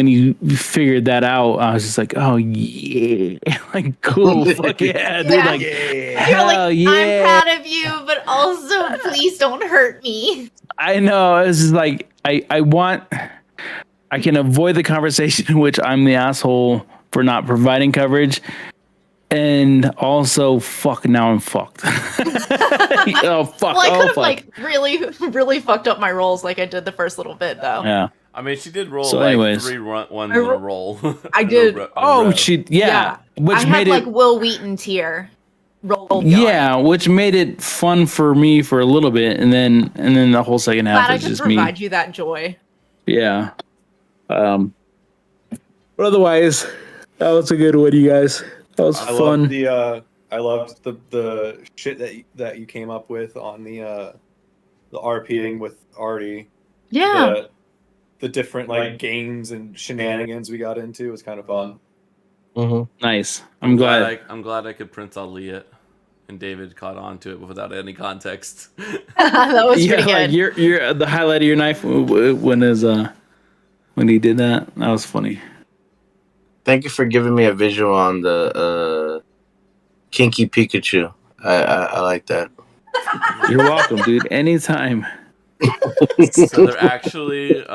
you figured that out, I was just like, oh yeah, like cool, fuck yeah, dude, like hell yeah. I'm proud of you, but also please don't hurt me. I know. It's just like I can avoid the conversation in which I'm the asshole for not providing coverage, and also fuck now I'm fucked. Oh fuck! Well, I could have fuck. like really fucked up my rolls like I did the first little bit though. Yeah. I mean, she did roll So like anyways. 3 ones in a roll. I did. Oh, she which I made had it like Will Wheaton tier rolled. yeah, which made it fun for me for a little bit, and then the whole second half Glad I was could just me. provide you that joy. Yeah. But otherwise, that was a good one, you guys. That was fun. I loved the shit that you came up with on the RPing with Artie. Yeah. The different like games and shenanigans we got into was kind of fun. Mm-hmm. Nice. I'm glad. I'm glad I could Prince Ali it, and David caught on to it without any context. That was pretty good. Like you're the highlight of your knife when he did that. That was funny. Thank you for giving me a visual on the kinky Pikachu. I like that. You're welcome, dude. Anytime. So they're actually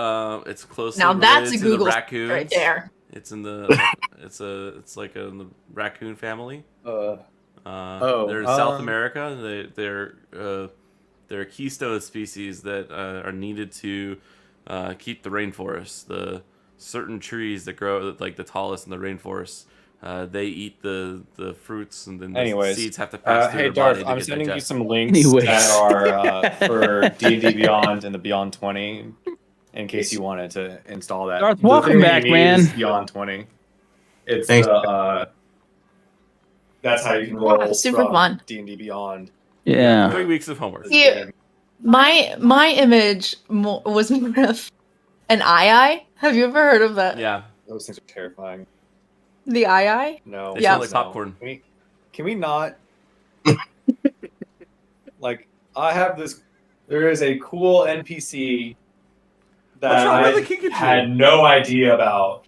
it's closely Now that's a related to Google the raccoons. right there. It's in the it's like in the raccoon family. They're in South America. They're a keystone species that are needed to keep the rainforest. The certain trees that grow like the tallest in the rainforest. They eat the fruits, and then the seeds have to pass through hey their Darth, body to I'm get sending you digested. some links that are for D&D Beyond and the Beyond 20, in case you wanted to install that. Darth, The welcome thing that back, you need man. is Beyond 20. It's Thanks. that's how you can roll Super from fun. D&D Beyond. Yeah. 3 weeks of homework. See, my image was more of an eye. Have you ever heard of that? Yeah, Those things are terrifying. The eye. No. they Yeah. smell like popcorn. Can we not? Like, I have this. There is a cool NPC that What's wrong I with the Kinkajou? had no idea about.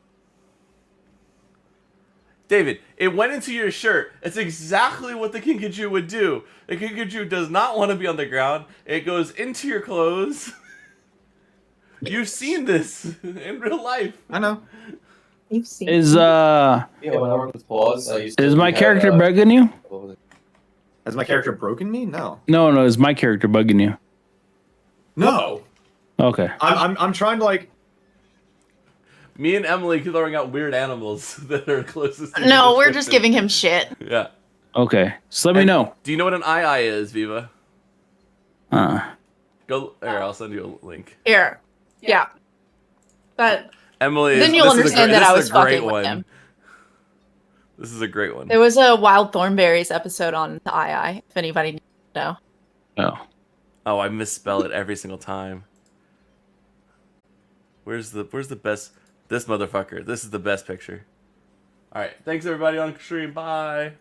David, it went into your shirt. It's exactly what the Kinkajou would do. The Kinkajou does not want to be on the ground. It goes into your clothes. You've seen this in real life. I know. You've seen. Is Yeah, when I worked with Paws, I used to. my character bugging you? Has my character broken me? No. No, is my character bugging you? No. Okay. I'm trying to like. Me and Emily throwing out weird animals that are closest to No, the we're just description. giving him shit. Yeah. Okay. Just let me And know. Do you know what an eye is, Viva? Uh. Go there. I'll send you a link. Here. Yeah. But Emily. then you'll understand that I was fucking with him. This is a great one. There was a Wild Thornberries episode on the eye. If anybody needs to know. Oh. Oh, I misspell it every single time. Where's the best? This motherfucker. This is the best picture. All right. Thanks everybody on stream. Bye.